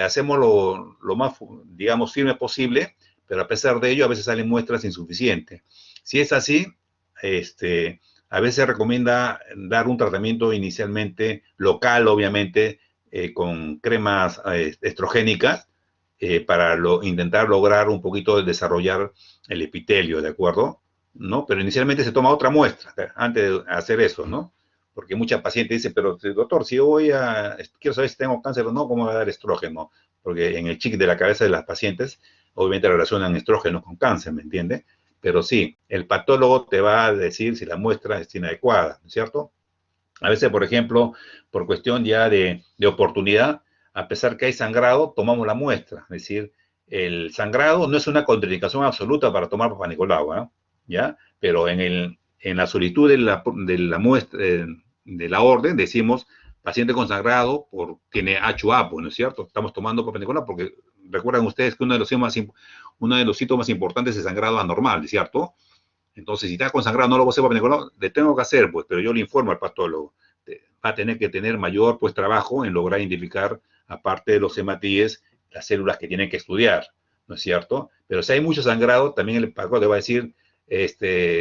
hacemos lo más, digamos, firme posible, pero a pesar de ello, a veces salen muestras insuficientes. Si es así, a veces se recomienda dar un tratamiento inicialmente local, obviamente, con cremas estrogénicas, para intentar lograr un poquito de desarrollar el epitelio, ¿de acuerdo? ¿No? Pero inicialmente se toma otra muestra antes de hacer eso, ¿no? Porque muchas pacientes dicen, pero doctor, si yo quiero saber si tengo cáncer o no, ¿cómo voy a dar estrógeno? Porque en el chip de la cabeza de las pacientes, obviamente relacionan estrógeno con cáncer, ¿me entiende? Pero sí, el patólogo te va a decir si la muestra es inadecuada, ¿no es cierto? A veces, por ejemplo, por cuestión ya de oportunidad, a pesar que hay sangrado, tomamos la muestra. Es decir, el sangrado no es una contraindicación absoluta para tomar Papa Nicolau, ¿eh? ¿Ya? Pero en la solitud de la muestra, de la orden, decimos paciente con sangrado tiene HUA, ¿no es cierto? Estamos tomando Papa Nicolau porque recuerdan ustedes que uno de los síntomas importantes es sangrado anormal, ¿cierto? Entonces, si está consangrado, no lo voy a hacer Papa Nicolau, le tengo que hacer, pues, pero yo le informo al patólogo. Va a tener que tener mayor, pues, trabajo en lograr identificar, aparte de los hematíes, las células que tienen que estudiar, ¿no es cierto? Pero si hay mucho sangrado, también el patólogo le va a decir,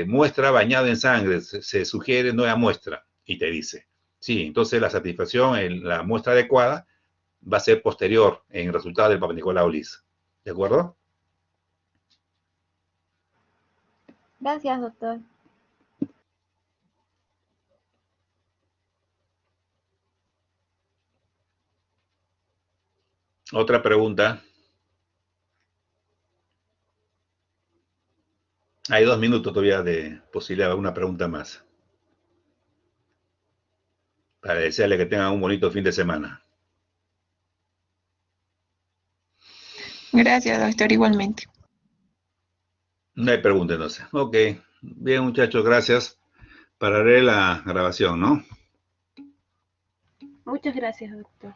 muestra bañada en sangre, se sugiere nueva muestra, y te dice. Sí, entonces la satisfacción en la muestra adecuada va a ser posterior en el resultado del Papa Nicolau Liz. ¿De acuerdo? Gracias, doctor. Otra pregunta. Hay 2 minutos todavía de posibilidad de una pregunta más. Para desearle que tengan un bonito fin de semana. Gracias, doctor, igualmente. No hay pregunta, entonces. Ok. Bien, muchachos, gracias. Pararé la grabación, ¿no? Muchas gracias, doctor.